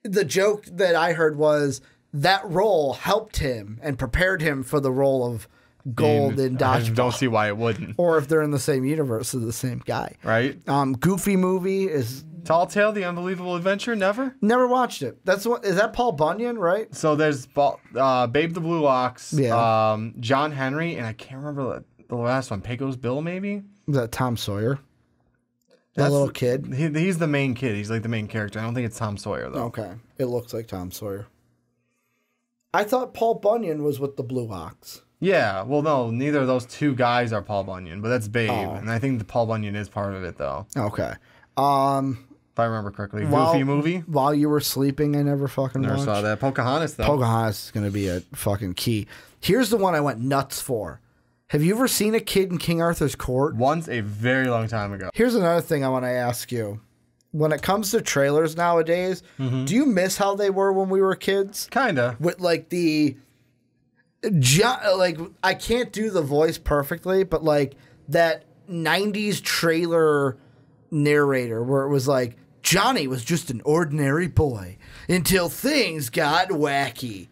The joke that I heard was that role helped him and prepared him for the role of Gold in Dodgeball. I don't see why it wouldn't. Or if they're in the same universe, of the same guy. Right. Goofy movie is... Tall Tale, The Unbelievable Adventure, never watched it. Is that Paul Bunyan, right? So there's Babe the Blue Ox, John Henry, and I can't remember the last one. Pecos Bill, maybe? Is that Tom Sawyer? The little kid. He's the main kid. He's like the main character. I don't think it's Tom Sawyer though. Okay, it looks like Tom Sawyer. I thought Paul Bunyan was with the Blue Ox. Yeah, well, no, neither of those two guys are Paul Bunyan, but that's Babe, and I think the Paul Bunyan is part of it though. Okay. If I remember correctly, Goofy movie. While you were sleeping, I never fucking Never watched. saw that. Pocahontas though. Pocahontas is gonna be a fucking key. Here's the one I went nuts for. Have you ever seen a kid in King Arthur's court? Once, a very long time ago. Here's another thing I want to ask you. When it comes to trailers nowadays, do you miss how they were when we were kids? Kinda. With like I can't do the voice perfectly, but like that 90s trailer narrator where it was like, Johnny was just an ordinary boy until things got wacky.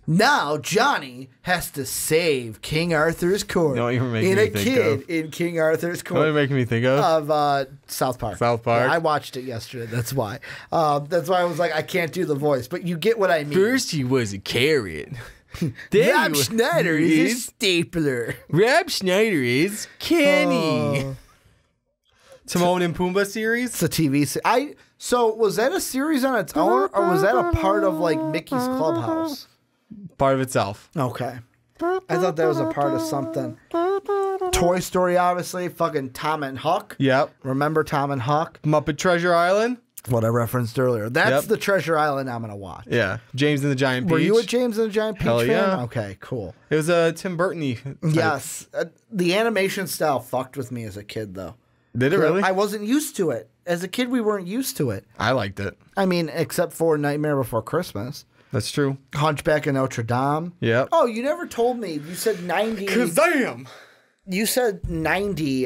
Now Johnny has to save King Arthur's court. No, you're making me think of. In King Arthur's court. What are you making me think of? Of South Park. South Park. Yeah, I watched it yesterday. That's why. That's why I was like, I can't do the voice, but you get what I mean. First he was a carrot. Rob Schneider is a stapler. Rob Schneider is Kenny. Timon and Pumbaa series? It's a TV series. So was that a series on its own, or was that a part of like Mickey's Clubhouse? Part of itself. Okay. I thought that was a part of something. Toy Story, obviously. Fucking Tom and Huck. Yep. Remember Tom and Huck? Muppet Treasure Island? What I referenced earlier. That's the Treasure Island I'm going to watch. Yeah. James and the Giant Peach. Were you a James and the Giant Peach Hell fan? yeah. Okay, cool. It was a Tim Burton-y type. Yes. The animation style fucked with me as a kid, though. Did it really? I wasn't used to it. As a kid, we weren't used to it. I liked it. I mean, except for Nightmare Before Christmas. That's true. Hunchback of Notre Dame. Yep. Oh, you never told me. You said 90. Kazam! You said 90.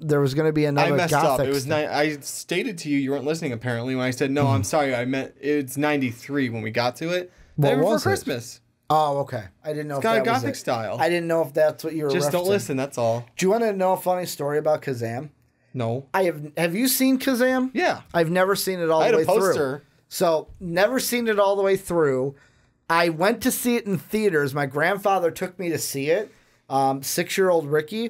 There was going to be another I messed up. Gothic It was I stated to you weren't listening apparently when I said no. I'm sorry. I meant it's 93 when we got to it. What Before was it? Christmas. Oh, okay. I didn't know It's if got that a was Gothic it. style. I didn't know if that's what you were Just don't referencing. listen. That's all. Do you want to know a funny story about Kazam? No. Have you seen Kazam? Yeah. I've never seen it all I the had way a poster. through. So, never seen it all the way through. I went to see it in theaters. My grandfather took me to see it. 6-year-old Ricky.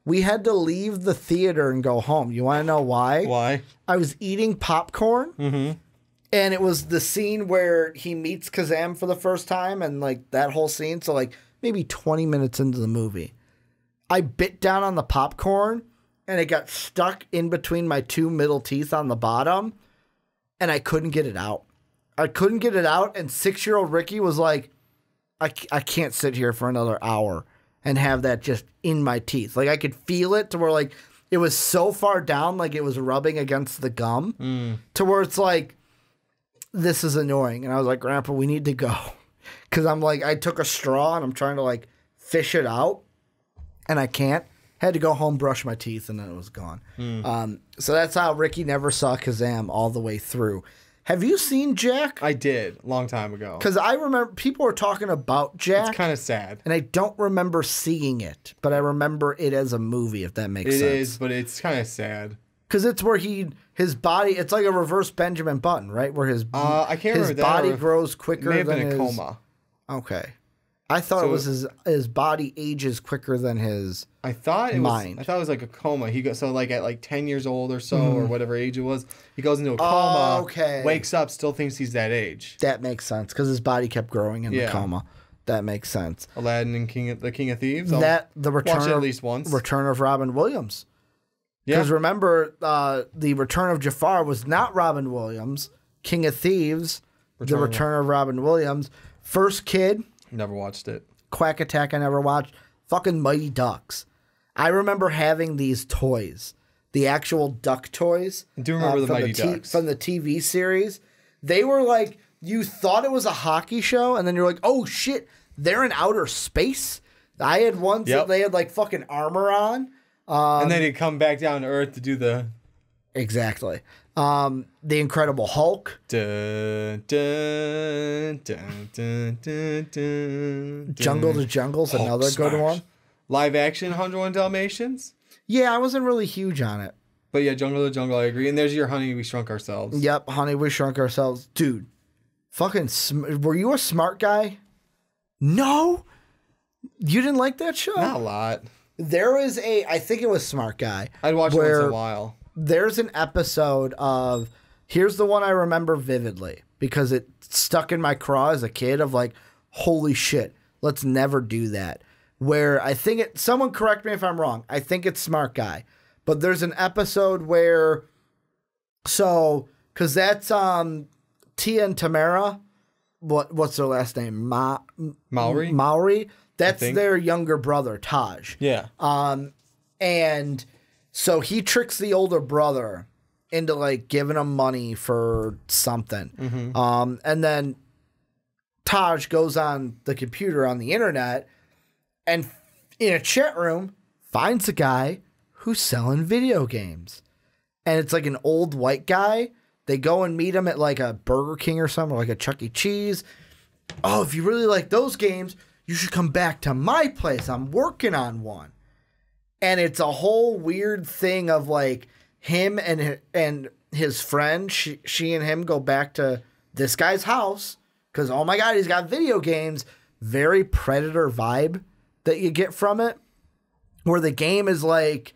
We had to leave the theater and go home. You want to know why? Why? I was eating popcorn. Mm-hmm. And it was the scene where he meets Kazam for the first time and like that whole scene. So like maybe 20 minutes into the movie, I bit down on the popcorn and it got stuck in between my two middle teeth on the bottom and I couldn't get it out. I couldn't get it out. And 6-year-old Ricky was like, I can't sit here for another hour and have that just in my teeth. Like I could feel it to where like it was so far down, like it was rubbing against the gum to where it's like, this is annoying. And I was like, Grandpa, we need to go. Because I'm like, I took a straw and I'm trying to like fish it out and I can't. Had to go home, brush my teeth, and then it was gone. So that's how Ricky never saw Kazam all the way through. Have you seen Jack? I did a long time ago. Because I remember people were talking about Jack. It's kind of sad. And I don't remember seeing it, but I remember it as a movie, if that makes sense. It is, but it's kind of sad. Because it's where his body, it's like a reverse Benjamin Button, right? Where his I can't remember that. body grows quicker It may have than been a his coma. Okay. I thought it was his body ages quicker than his I thought it mind. was. I thought it was like a coma. He got so like at like 10 years old or so or whatever age it was. He goes into a coma. Okay. Wakes up, still thinks he's that age. That makes sense because his body kept growing in the coma. That makes sense. Aladdin and the King of Thieves. The return watch it at least once. Return of Robin Williams. Yeah. Because remember, the Return of Jafar was not Robin Williams. King of Thieves, The Return of Robin Williams. First Kid. Never watched it. Quack Attack I never watched. Fucking Mighty Ducks. I remember having these toys. The actual duck toys. I do remember the Mighty Ducks. From the TV series. They were like, you thought it was a hockey show, and then you're like, oh shit, they're in outer space. I had ones that they had like fucking armor on. And then he'd come back down to Earth to do the... Exactly. The Incredible Hulk. Dun, dun, dun, dun, dun, dun, Jungle to Jungle's another good one. Live action 101 Dalmatians. Yeah, I wasn't really huge on it. But yeah, Jungle to Jungle, I agree. And there's your Honey, We Shrunk Ourselves. Yep, Honey, We Shrunk Ourselves. Dude, fucking, were you a smart guy? No? You didn't like that show? Not a lot. There was I think it was Smart Guy. I'd watch it once in a while. there's an episode of, here's the one I remember vividly because it stuck in my craw as a kid of like, holy shit, let's never do that. Where I think someone correct me if I'm wrong. I think it's Smart Guy. But there's an episode where, because that's Tia and Tamara. What's their last name? Maori? Maori. That's their younger brother, Taj. Yeah. And so he tricks the older brother into like giving him money for something. Mm-hmm. And then Taj goes on the computer on the internet and in a chat room finds a guy who's selling video games. And it's like an old white guy. They go and meet him at like a Burger King or something, or like a Chuck E. Cheese. Oh, if you really like those games, you should come back to my place. I'm working on one. And it's a whole weird thing of like him and his friend. She and him go back to this guy's house because, oh my God, he's got video games. Very Predator vibe that you get from it, where the game is like,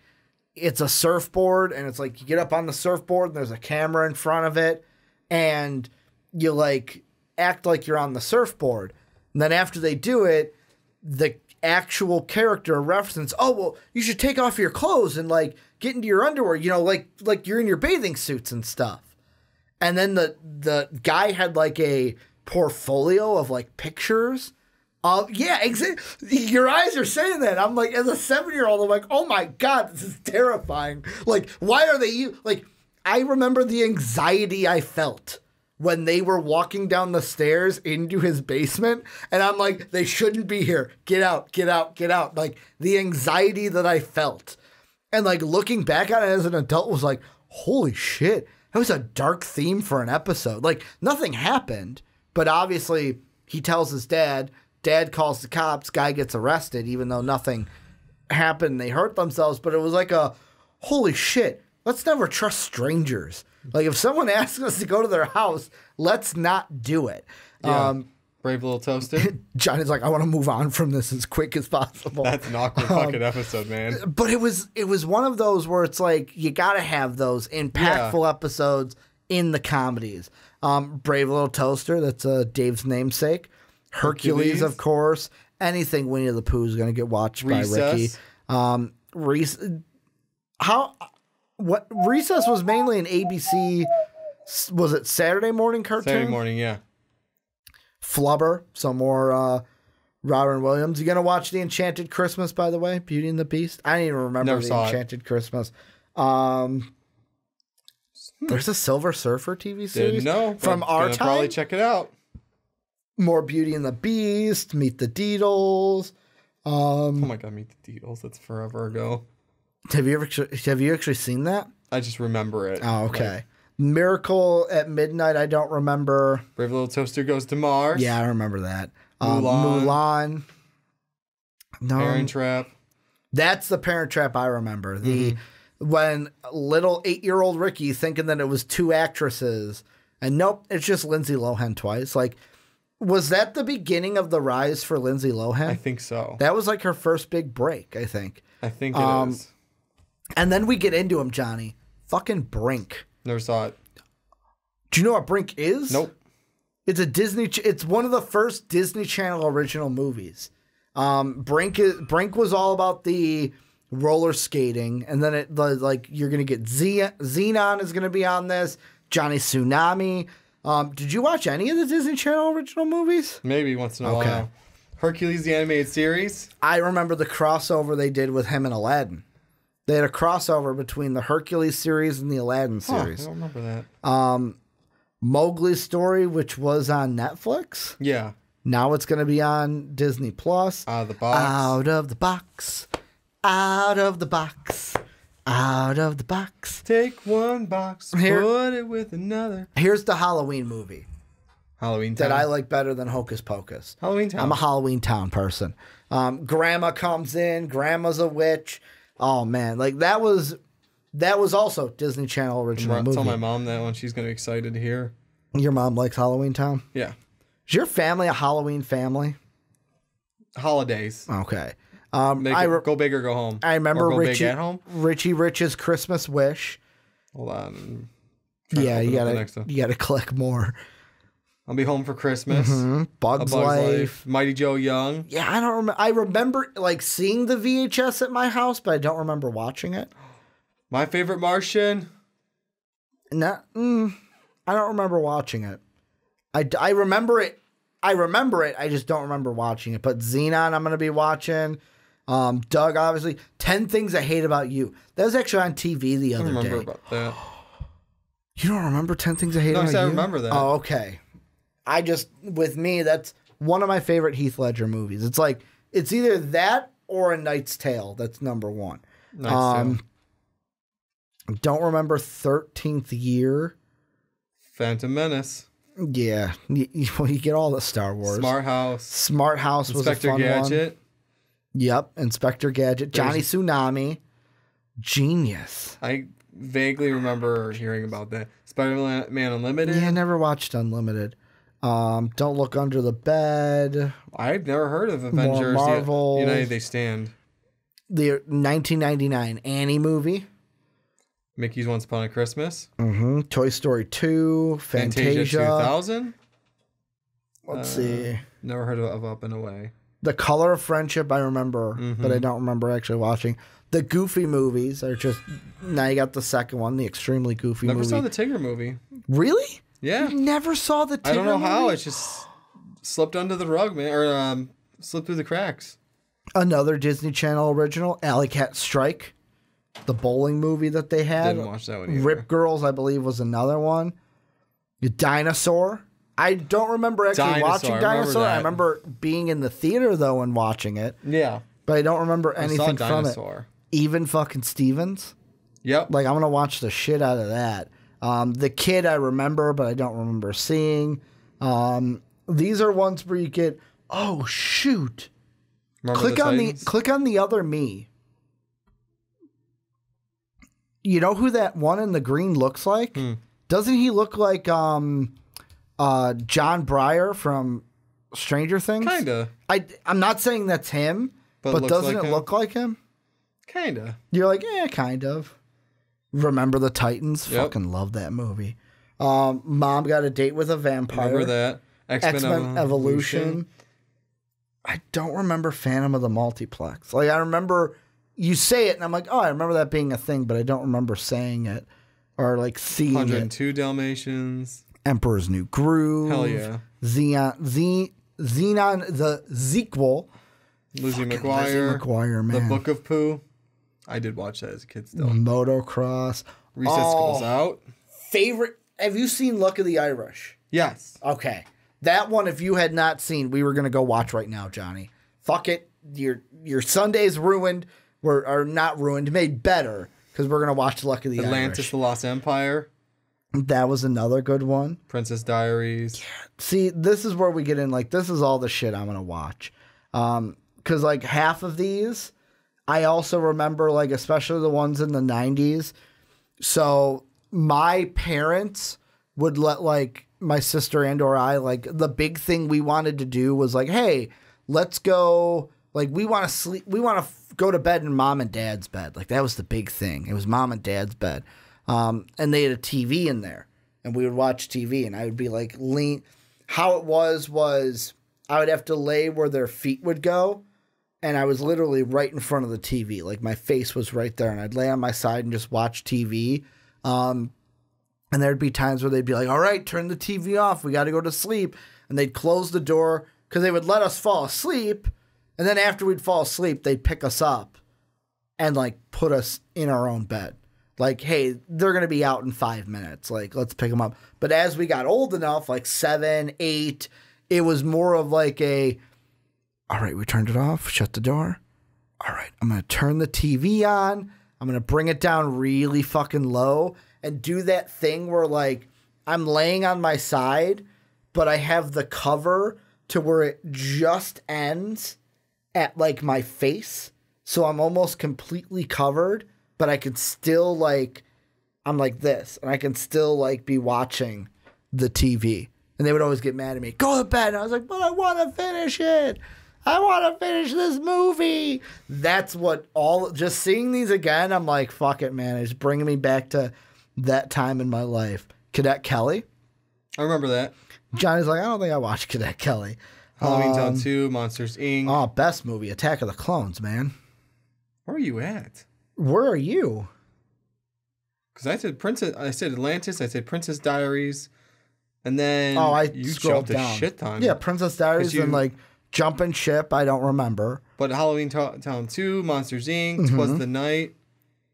it's a surfboard and it's like you get up on the surfboard and there's a camera in front of it and you like act like you're on the surfboard. And then after they do it, the actual character references, oh, well, you should take off your clothes and like get into your underwear, you know, like you're in your bathing suits and stuff. And then the guy had like a portfolio of like pictures. Yeah, exactly. Your eyes are saying that. I'm like, as a 7-year-old, I'm like, oh my God, this is terrifying. Like, why are they, like, I remember the anxiety I felt when they were walking down the stairs into his basement. And I'm like, they shouldn't be here. Get out, get out, get out. Like, the anxiety that I felt. And like, looking back at it as an adult was like, holy shit, that was a dark theme for an episode. Like, nothing happened, but obviously he tells his dad. Dad calls the cops, guy gets arrested, even though nothing happened. They hurt themselves, but it was like a, holy shit, let's never trust strangers. Like, if someone asks us to go to their house, let's not do it. Yeah. Brave little toaster. Johnny's like, I want to move on from this as quick as possible. That's an awkward fucking episode, man. But it was one of those where it's like, you got to have those impactful episodes in the comedies. Brave Little Toaster, that's Dave's namesake. Hercules, of course. Anything Winnie the Pooh is going to get watched by Ricky. Recess was mainly an ABC. Was it Saturday morning cartoon? Saturday morning, yeah. Flubber, some more Robin Williams. You going to watch The Enchanted Christmas, by the way? Beauty and the Beast? I didn't even remember The Enchanted Christmas. There's a Silver Surfer TV series. Didn't know. From our time. Probably check it out. More Beauty and the Beast, Meet the Deedles. Oh my God, Meet the Deedles. That's forever ago. Have you actually seen that? I just remember it. Oh, okay. Like, Miracle at Midnight, I don't remember. Brave Little Toaster Goes to Mars. Yeah, I remember that. Mulan. No. Parent Trap. That's the Parent Trap I remember. When little 8-year-old Ricky thinking that it was two actresses, and nope, it's just Lindsay Lohan twice. Like, was that the beginning of the rise for Lindsay Lohan? I think so. That was like her first big break, I think. I think it is. And then we get into him, Johnny. Fucking Brink. Never saw it. Do you know what Brink is? Nope. It's a Disney. It's one of the first Disney Channel original movies. Brink was all about the roller skating, and then like you're gonna get Xenon is gonna be on this. Johnny Tsunami. Did you watch any of the Disney Channel original movies? Maybe once in a while. Hercules, the animated series. I remember the crossover they did with him and Aladdin. They had a crossover between the Hercules series and the Aladdin series. I don't remember that. Mowgli's Story, which was on Netflix. Yeah. Now it's going to be on Disney Plus. Out of the box. Out of the box. Out of the box. Out of the box. Take one box, put it with another. Here's the Halloween movie. Halloween Town. That I like better than Hocus Pocus. Halloween Town. I'm a Halloween Town person. Grandma comes in. Grandma's a witch. Oh, man. Like, that was also Disney Channel original movie. Tell my mom that one. She's going to be excited to hear. Your mom likes Halloween Town? Yeah. Is your family a Halloween family? Holidays. Okay. Go big or go home. I remember big at home. Richie Rich's Christmas Wish. Hold on. Yeah, you gotta click more. I'll Be Home for Christmas. Bug's Life. Mighty Joe Young. Yeah, I don't remember. I remember like seeing the VHS at my house, but I don't remember watching it. My Favorite Martian. I don't remember watching it. I remember it. I just don't remember watching it. But Xenon, I'm gonna be watching. Doug, obviously. 10 Things I Hate About You. That was actually on TV the other day. I remember about that. You don't remember 10 Things I Hate About You? I remember that. Oh, okay. With me, that's one of my favorite Heath Ledger movies. It's like, it's either that or A Knight's Tale. That's number one. Knight's Tale. Don't remember 13th Year. Phantom Menace. Yeah. You get all the Star Wars. Smart House was a fun Gadget. One. Yep. Inspector Gadget. Johnny Tsunami. Genius. I vaguely remember hearing about that. Spider-Man Unlimited. Yeah, I never watched Unlimited. Don't Look Under the Bed. I've never heard of Avengers. Marvel. United They Stand. The 1999 Annie movie. Mickey's Once Upon a Christmas. Toy Story 2. Fantasia. 2000. Let's see. Never heard of Up and Away. The Color of Friendship, I remember, but I don't remember actually watching. The Goofy movies are just... Now you got the second one, the extremely goofy movie. Never saw the Tigger movie. Really? Yeah. You never saw the Tigger movie? I don't know how. It just slipped under the rug, man. Or slipped through the cracks. Another Disney Channel original, Alley Cat Strike. The bowling movie that they had. Didn't watch that one either. Rip Girls, I believe, was another one. Dinosaur. I don't remember actually watching Dinosaur. I remember being in the theater, though, and watching it. Yeah. But I don't remember anything from it. Even fucking Stevens. Yep. Like, I'm going to watch the shit out of that. The Kid I remember, but I don't remember seeing. These are ones where you get, oh, shoot. Click on the other me. You know who that one in the green looks like? Doesn't he look like John Breyer from Stranger Things? Kinda. I'm not saying that's him, but doesn't it look like him? Kinda. You're like, kind of. Remember the Titans? Yep. Fucking love that movie. Mom Got a Date with a Vampire. Remember that. X-Men Evolution. I don't remember Phantom of the Multiplex. Like, I remember you say it, and I'm like, oh, I remember that being a thing, but I don't remember saying it or like seeing 102 Dalmatians. Emperor's New Groove. Hell yeah. Xenon, the sequel. Lizzie McGuire, man. The Book of Pooh. I did watch that as a kid still. Motocross. Recess Goes Out. Favorite. Have you seen Luck of the Irish? Yes. Okay. That one, if you had not seen, we were going to go watch right now, Johnny. Fuck it. Your Sunday's ruined. Or not ruined, made better. Because we're going to watch Luck of the Irish. Atlantis, The Lost Empire. That was another good one. Princess Diaries. See, this is where we get in. Like, this is all the shit I'm going to watch. Because, like, half of these, I also remember, like, especially the ones in the 90s. So, my parents would let, like, my sister and or I, like, the big thing we wanted to do was, like, hey, let's go, like, we want to sleep, we want to go to bed in mom and dad's bed. Like, that was the big thing. It was mom and dad's bed. And they had a TV in there. And we would watch TV, and I would be, like, how it was I would have to lay where their feet would go. And I was literally right in front of the TV. Like, my face was right there. And I'd lay on my side and just watch TV. And there'd be times where they'd be like, all right, turn the TV off. We got to go to sleep. And they'd close the door because they would let us fall asleep. And then after we'd fall asleep, they'd pick us up and, like, put us in our own bed. Like, hey, they're going to be out in 5 minutes. Like, let's pick them up. But as we got old enough, like 7, 8, it was more of like all right, we turned it off, shut the door. All right, I'm going to turn the TV on. I'm going to bring it down really fucking low and do that thing where, like, I'm laying on my side, but I have the cover to where it just ends at, like, my face. So I'm almost completely covered, but I can still, like, I'm like this, and I can still, like, be watching the TV. And they would always get mad at me. Go to bed. And I was like, but I want to finish it. I want to finish this movie. That's what just seeing these again, I'm like, fuck it, man. It's bringing me back to that time in my life. Cadet Kelly. I remember that. Johnny's like, I don't think I watched Cadet Kelly. Halloween Town 2, Monsters Inc. Oh, best movie, Attack of the Clones, man. Where are you at? Where are you? Because I said Atlantis, I said Princess Diaries, and then you scrolled jumped down. a shit ton. Yeah, Princess Diaries and like Jumping Ship, I don't remember. But Halloween Town 2, Monsters Inc., Twas the Night.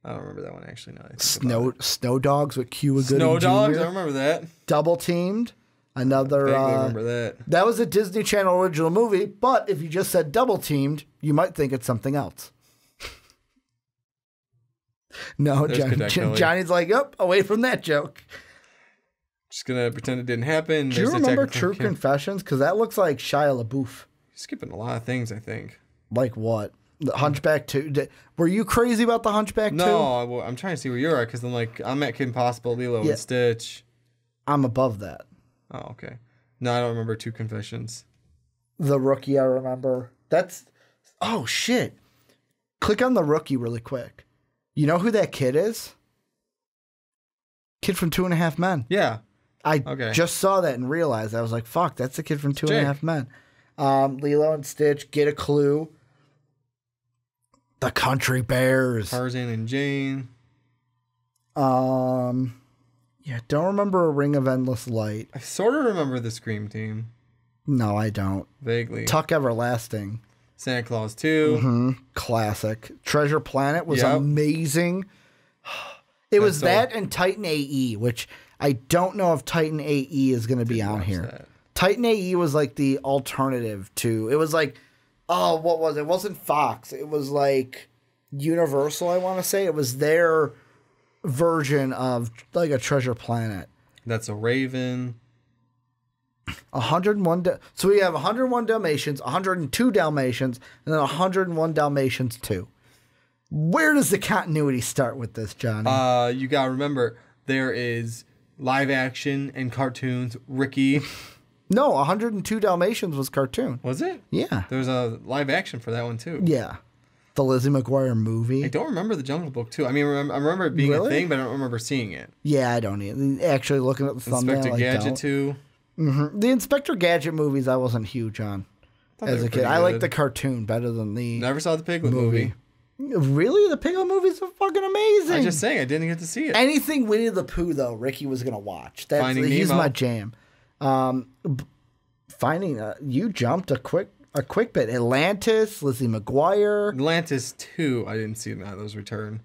I don't remember that one actually. No, Snow Dogs with Cuba Gooding Snow Jr. Dogs, I remember that. Double Teamed. Another. I vaguely remember that. That was a Disney Channel original movie, but if you just said Double Teamed, you might think it's something else. No, Johnny's like, up, away from that joke. Just gonna pretend it didn't happen. Do you remember True Confessions? Because that looks like Shia LaBeouf. You're skipping a lot of things, I think. Like what? The Hunchback 2. Were you crazy about the Hunchback 2? No, I'm trying to see where you're at because I'm at Kim Possible, Lilo and Stitch. I'm above that. Oh, okay. No, I don't remember Two Confessions. The Rookie, I remember. Oh, shit. Click on The Rookie really quick. You know who that kid is? Kid from 2.5 Men. Yeah. I just saw that and realized. I was like, fuck, that's the kid from 2.5 Men. Lilo and Stitch, Get a Clue. The Country Bears. Tarzan and Jane. Yeah, don't remember A Ring of Endless Light. I sort of remember the Scream Team. No, I don't. Vaguely. Tuck Everlasting. Santa Claus 2. Classic. Treasure Planet was amazing. It was that and Titan AE, which I don't know if Titan AE is going to be on here. That. Titan AE was like the alternative to... It was like... Oh, what was it? It wasn't Fox. It was like Universal, I want to say. It was their version of like a Treasure Planet. That's a Raven. 101. So we have 101 Dalmatians, 102 Dalmatians, and then 101 Dalmatians 2. Where does the continuity start with this, Johnny? You got to remember, there is live action and cartoons. Ricky... No, 102 Dalmatians was cartoon. Was it? Yeah. There was a live action for that one, too. Yeah. The Lizzie McGuire movie. I don't remember the Jungle Book, too. I mean, I remember it being a thing, but I don't remember seeing it. Yeah, I don't either. Actually, looking at the thumbnail, Inspector Gadget, too. Mm-hmm. The Inspector Gadget movies I wasn't huge on as a kid. I liked the cartoon better than the Never saw the Piglet movie. Really? The Piglet movies are fucking amazing. I'm just saying, I didn't get to see it. Anything Winnie the Pooh, though, Ricky was going to watch. He's my jam. You jumped a quick bit. Atlantis, Lizzie McGuire. Atlantis 2, I didn't see Milo's Return.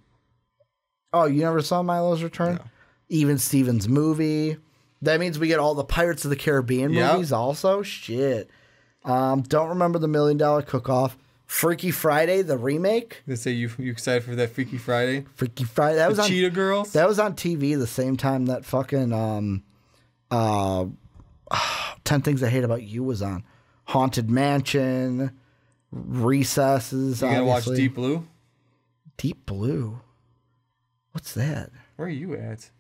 Oh, you never saw Milo's Return? No. Even Stevens movie. That means we get all the Pirates of the Caribbean movies also? Shit. Don't remember the $1 Million Cook-Off. Freaky Friday, the remake. They say you excited for that Freaky Friday? Freaky Friday. That was on Cheetah Girls? That was on TV the same time that fucking 10 Things I Hate About You was on. Haunted Mansion, Recesses. You gotta watch Deep Blue? Deep Blue? What's that? Where are you at?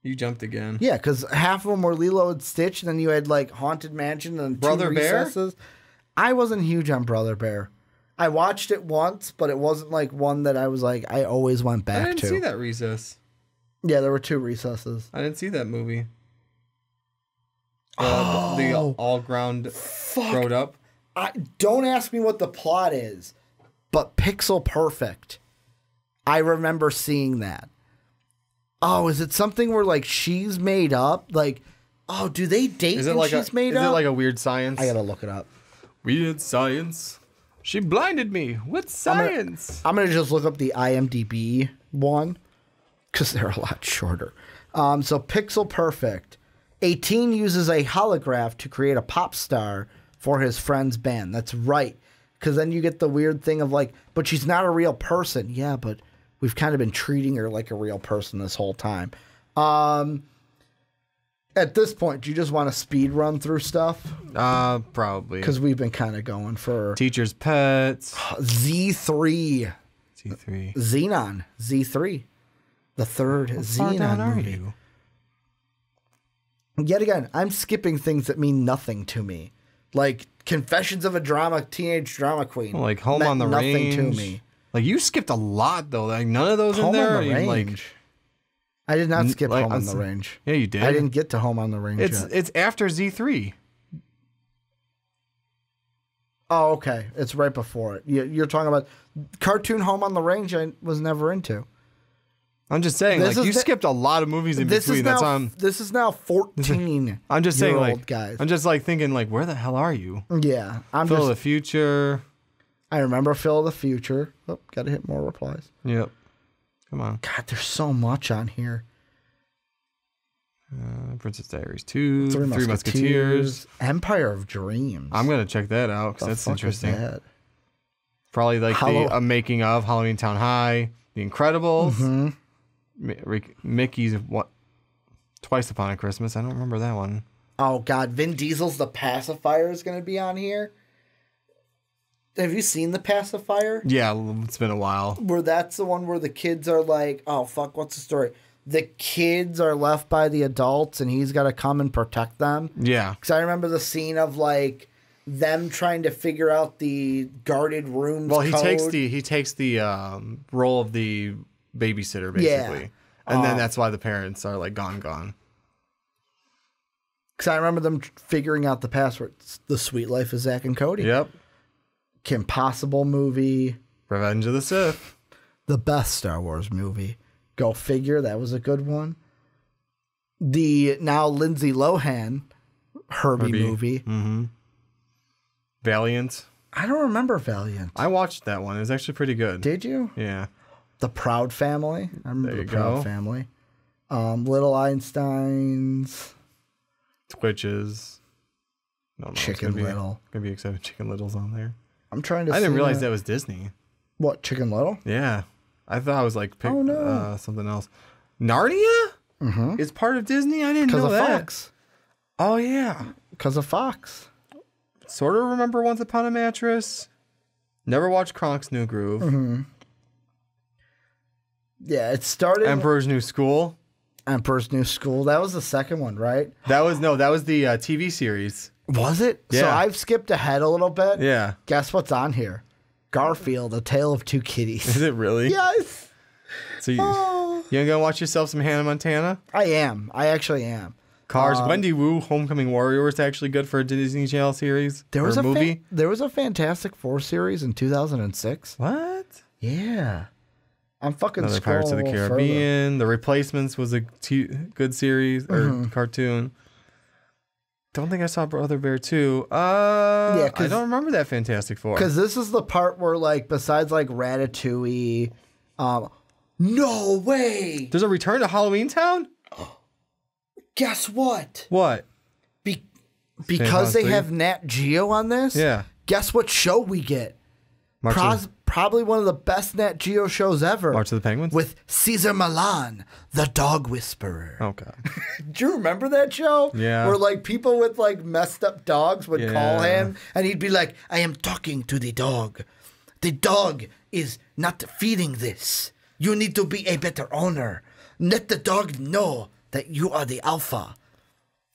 You jumped again. Yeah, because half of them were Lilo and Stitch, and then you had like Haunted Mansion and Brother two Bear? Recesses. I wasn't huge on Brother Bear. I watched it once, but it wasn't like one that I was like, I always went back to. I didn't see that Recess. Yeah, there were 2 Recesses. I didn't see that movie. The all ground growed up. Don't ask me what the plot is, but Pixel Perfect. I remember seeing that. Oh, is it something where like she's made up? Like, oh, do they date Is it when like she's made up? Is it like a Weird Science? I gotta look it up. Weird Science. She blinded me with science. I'm gonna just look up the IMDb one because they're a lot shorter. So Pixel Perfect. A teen uses a holograph to create a pop star for his friend's band. That's right. Because then you get the weird thing of like, but she's not a real person. Yeah, but we've kind of been treating her like a real person this whole time. At this point, do you just want to speed run through stuff? Probably. Because we've been kind of going for... Teacher's Pets. Z3. Z3. Xenon. Z3. The third Xenon movie. You? Yet again, I'm skipping things that mean nothing to me. Like Confessions of a Teenage Drama Queen. Well, like Home on the nothing Range. to me. Like you skipped a lot though. Like none of those Home in there. on the Range. I did not skip Home on the Range. Yeah, you did. I didn't get to Home on the Range yet. It's after Z3. Oh, okay. It's right before it. You're talking about cartoon Home on the Range. I was never into. I'm just saying, you skipped a lot of movies in between. This is now 14. I'm just saying, old guys. I'm just thinking, where the hell are you? Yeah, Phil of the Future. I remember Phil of the Future. Oh, got to hit more replies. Yep. Come on. God, there's so much on here. Princess Diaries 2, Three Musketeers, Empire of Dreams. I'm gonna check that out because that's interesting. That? Probably a making of Halloween Town High, The Incredibles, Mickey's Twice Upon a Christmas. I don't remember that one. Oh God, Vin Diesel's The Pacifier is gonna be on here. Have you seen The Pacifier? Yeah, it's been a while. Where that's the one where the kids are like, oh fuck, what's the story? The kids are left by the adults and he's got to come and protect them. Yeah. Because I remember the scene of them trying to figure out the guarded rooms. Well, he takes the role of the babysitter basically. Yeah. And then that's why the parents are gone. Because I remember them figuring out the password. The Sweet Life of Zack and Cody. Yep. Kim Possible movie. Revenge of the Sith. The best Star Wars movie. Go figure, that was a good one. The now Lindsay Lohan Herbie movie. Mm-hmm. Valiant. I don't remember Valiant. I watched that one. It was actually pretty good. Did you? Yeah. The Proud Family. I remember the Proud Family. Little Einsteins. Twitches. No, Chicken Little. Gonna be excited. Chicken Little's on there. I'm trying to. I didn't realize that was Disney. What, Chicken Little? Yeah. I thought I was something else. Narnia is part of Disney? I didn't know that. Because of Fox. Oh, yeah. Because of Fox. Sort of remember Once Upon a Mattress. Never watched Kronk's New Groove. Mm-hmm. Yeah, it started... Emperor's New School. Emperor's New School. That was the second one, right? That was the TV series. Was it? Yeah. So I've skipped ahead a little bit. Yeah. Guess what's on here? Garfield, A Tale of Two Kitties. Is it really? Yes. So you gonna go watch yourself some Hannah Montana? I am. I actually am. Cars, Wendy Wu, Homecoming Warrior was actually good for a Disney Channel series. There was a movie. There was a Fantastic Four series in 2006. What? Yeah. I'm fucking Another Pirates of the Caribbean. The Replacements was a good series or cartoon. Don't think I saw Brother Bear 2. I don't remember that Fantastic Four. Because this is the part where, besides, Ratatouille, no way! There's a Return to Halloween Town? Guess what? What? Because they have Nat Geo on this, guess what show we get? Probably one of the best Nat Geo shows ever. March of the Penguins? With Caesar Milan, the dog whisperer. Oh, God. Do you remember that show? Yeah. Where, people with, messed up dogs would call him, and he'd be like, I am talking to the dog. The dog is not feeding this. You need to be a better owner. Let the dog know that you are the alpha.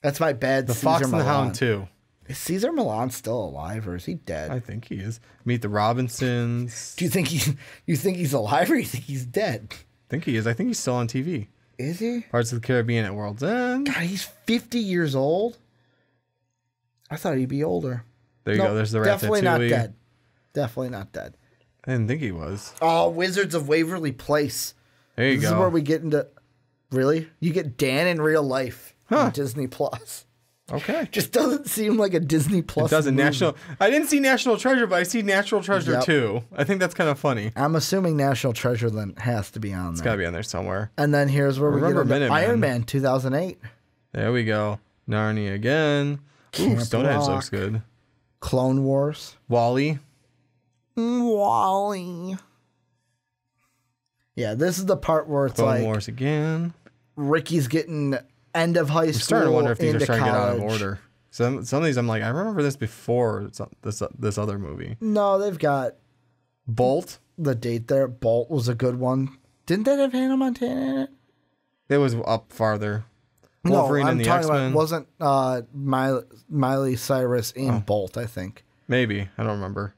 That's my bad Caesar Fox Milan. and the Hound, too. Is Caesar Milan still alive, or is he dead? I think he is. Meet the Robinsons. Do you think he's alive, or you think he's dead? I think he is. I think he's still on TV. Is he? Parts of the Caribbean at World's End. God, he's 50 years old. I thought he'd be older. There you go. There's the Ratatouille. Definitely not dead. Definitely not dead. I didn't think he was. Oh, Wizards of Waverly Place. There you go. This is where we get into... Really? You get Dan in real life on Disney Plus. Okay. Just doesn't seem like a Disney Plus It doesn't. movie. I didn't see National Treasure, but I see Natural Treasure too. I think that's kind of funny. I'm assuming National Treasure then has to be on there. It's got to be on there somewhere. And then here's where we get into Iron Man 2008. There we go. Narnia again. Ooh, Stonehenge looks good. Clone Wars. Wall-E. Wall-E. Yeah, this is the part where it's Clone Wars again. Ricky's getting end of high school. I'm starting to wonder if these are starting to get out of order. Some of these I'm like, I remember this before this other movie. No, they've got Bolt. The date there. Bolt was a good one. Didn't that have Hannah Montana in it? It was up farther. Wolverine and the X-Men. Wasn't Miley Cyrus in Bolt, I think. Maybe. I don't remember.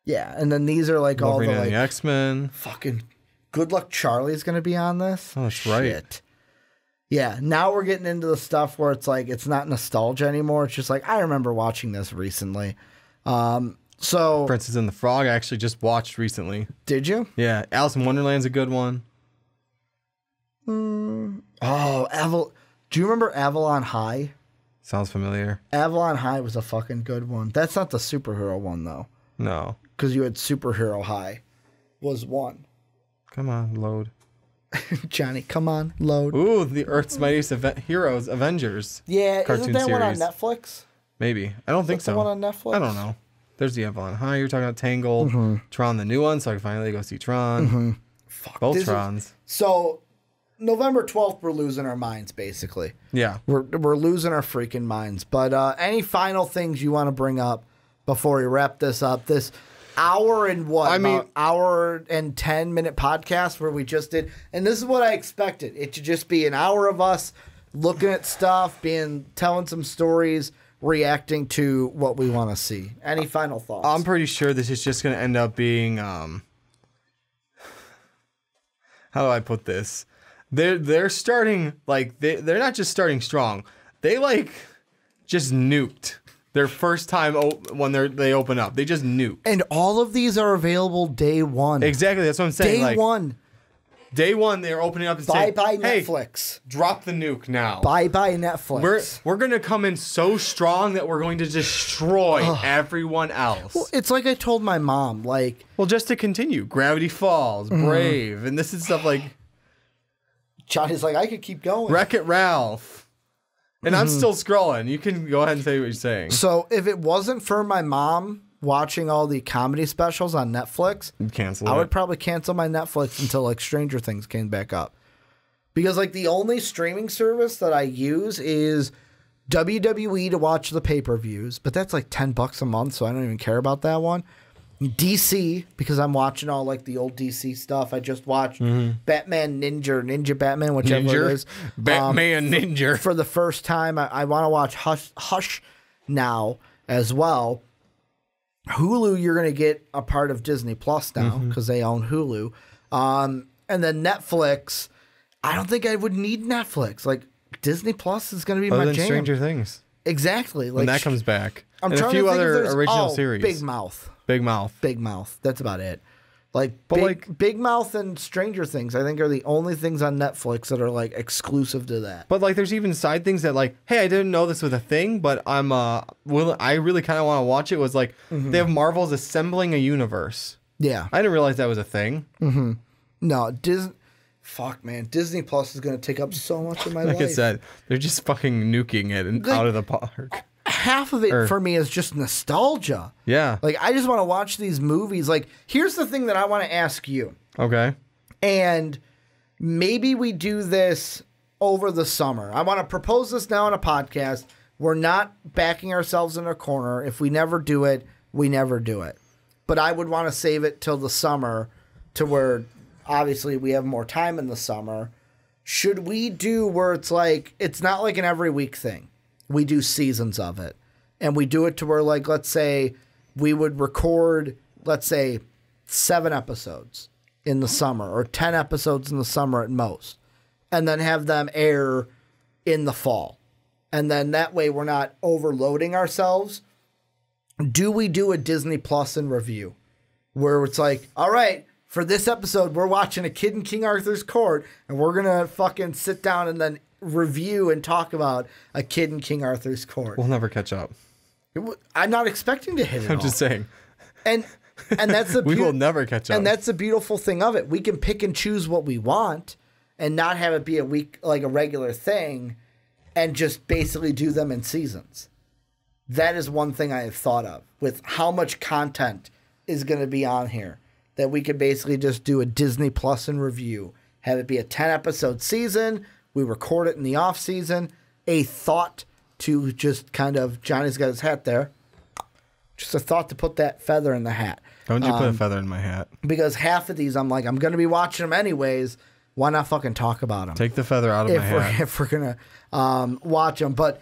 Yeah, and then these are Wolverine all the and the X-Men. Fucking Good Luck Charlie's going to be on this. Oh, that's right. Yeah, now we're getting into the stuff where it's like it's not nostalgia anymore. It's just like I remember watching this recently. So Princess and the Frog I actually just watched recently. Did you? Yeah, Alice in Wonderland's a good one. Oh, do you remember Avalon High? Sounds familiar. Avalon High was a fucking good one. That's not the superhero one though. No. Because you had Superhero High was one. Come on, load. Johnny, come on, load. Ooh, the Earth's Mightiest Heroes, Avengers. Yeah, cartoon isn't that series. one on Netflix? Maybe. I don't think so. The one on Netflix? I don't know. There's the Avalon High. You're talking about Tangled. Tron, the new one, so I can finally go see Tron. Fuck, Both Trons. So, November 12th, we're losing our minds, basically. Yeah. We're losing our freaking minds. But any final things you want to bring up before we wrap this up? This hour and what? Hour and 10-minute podcast where we just did. And this is what I expected. It should just be an hour of us looking at stuff, telling some stories, reacting to what we want to see. Any final thoughts? I'm pretty sure this is just going to end up being, how do I put this? They're starting, like, they're not just starting strong. They, like, just nuked their first time when they open up. They just nuked. And all of these are available day one. Exactly, that's what I'm saying. Day one. Day one, they're opening up and saying, bye hey, Netflix. Drop the nuke now. Bye-bye Netflix. We're going to come in so strong that we're going to destroy everyone else. Well, it's like I told my mom, like... Well, just to continue, Gravity Falls, Brave, and this is stuff like... Johnny's like, I could keep going. Wreck-It Ralph. And I'm still scrolling. You can go ahead and say what you're saying. So if it wasn't for my mom watching all the comedy specials on Netflix, I would probably cancel my Netflix until like Stranger Things came back up. Because like the only streaming service that I use is WWE to watch the pay-per-views, but that's like $10 a month, so I don't even care about that one. DC, because I'm watching all like the old DC stuff. I just watched Batman Ninja Batman, whichever it is. Batman Ninja. For the first time, I want to watch Hush now as well. Hulu, you're going to get a part of Disney Plus now because they own Hulu. And then Netflix, I don't think I would need Netflix. Like Disney Plus is going to be my jam. Stranger Things. Exactly. Like, when that comes back. I'm and trying a few to think other if original series. Big Mouth. Big Mouth. That's about it. Like, but Big Mouth and Stranger Things, I think, are the only things on Netflix that are like exclusive to that. But like, there's even side things that like, hey, I didn't know this was a thing, but I really kind of want to watch it. Was like, they have Marvel's assembling a universe. Yeah, I didn't realize that was a thing. No, fuck, man, Disney Plus is going to take up so much of my life. Like I said, they're just fucking nuking it out of the park. Half of it for me is just nostalgia. Yeah. Like, I just want to watch these movies. Like, here's the thing that I want to ask you. Okay. And maybe we do this over the summer. I want to propose this now on a podcast. We're not backing ourselves in a corner. If we never do it, we never do it. But I would want to save it till the summer to where, obviously, we have more time in the summer. Should we do where it's like, it's not like an every week thing. We do seasons of it. And we do it to where, like, let's say we would record, let's say, 7 episodes in the summer or 10 episodes in the summer at most. And then have them air in the fall. And then that way we're not overloading ourselves. Do we do a Disney Plus in review? Where it's like, all right, for this episode, we're watching A Kid in King Arthur's Court. And we're going to fucking sit down and then review and talk about A Kid in King Arthur's Court. We'll never catch up. I'm not expecting to hit it. I'm just saying. And that's the we will never catch up. And that's the beautiful thing of it. We can pick and choose what we want and not have it be a week like a regular thing and just basically do them in seasons. That is one thing I have thought of with how much content is going to be on here that we could basically just do a Disney Plus in review, have it be a 10 episode season. We record it in the off season. A thought to just kind of, Johnny's got his hat there. Just a thought to put that feather in the hat. Don't you put a feather in my hat? Because half of these, I'm like, I'm going to be watching them anyways. Why not fucking talk about them? Take the feather out of my hat. If we're going to watch them. But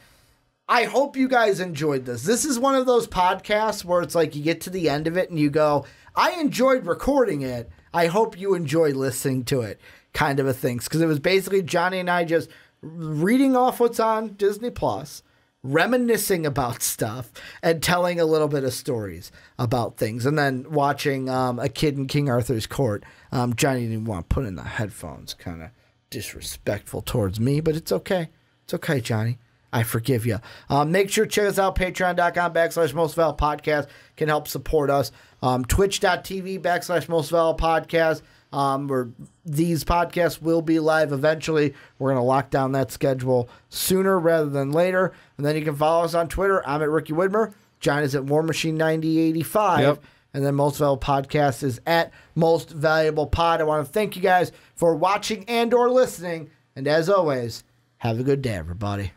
I hope you guys enjoyed this. This is one of those podcasts where it's like you get to the end of it and you go, I enjoyed recording it. I hope you enjoy listening to it, kind of a thing. Because it was basically Johnny and I just reading off what's on Disney Plus, reminiscing about stuff, and telling a little bit of stories about things. And then watching A Kid in King Arthur's Court. Johnny didn't want to put in the headphones. Kind of disrespectful towards me, but it's okay. It's okay, Johnny. I forgive you. Make sure to check us out. Patreon.com/MostValidPodcast can help support us. Twitch.tv/MostValidPodcast. Where these podcasts will be live eventually. We're going to lock down that schedule sooner rather than later. And then you can follow us on Twitter. I'm at Ricky Widmer. John is at War Machine 9085. Yep. And then Most Valuable Podcast is at Most Valuable Pod. I want to thank you guys for watching and or listening. And as always, have a good day, everybody.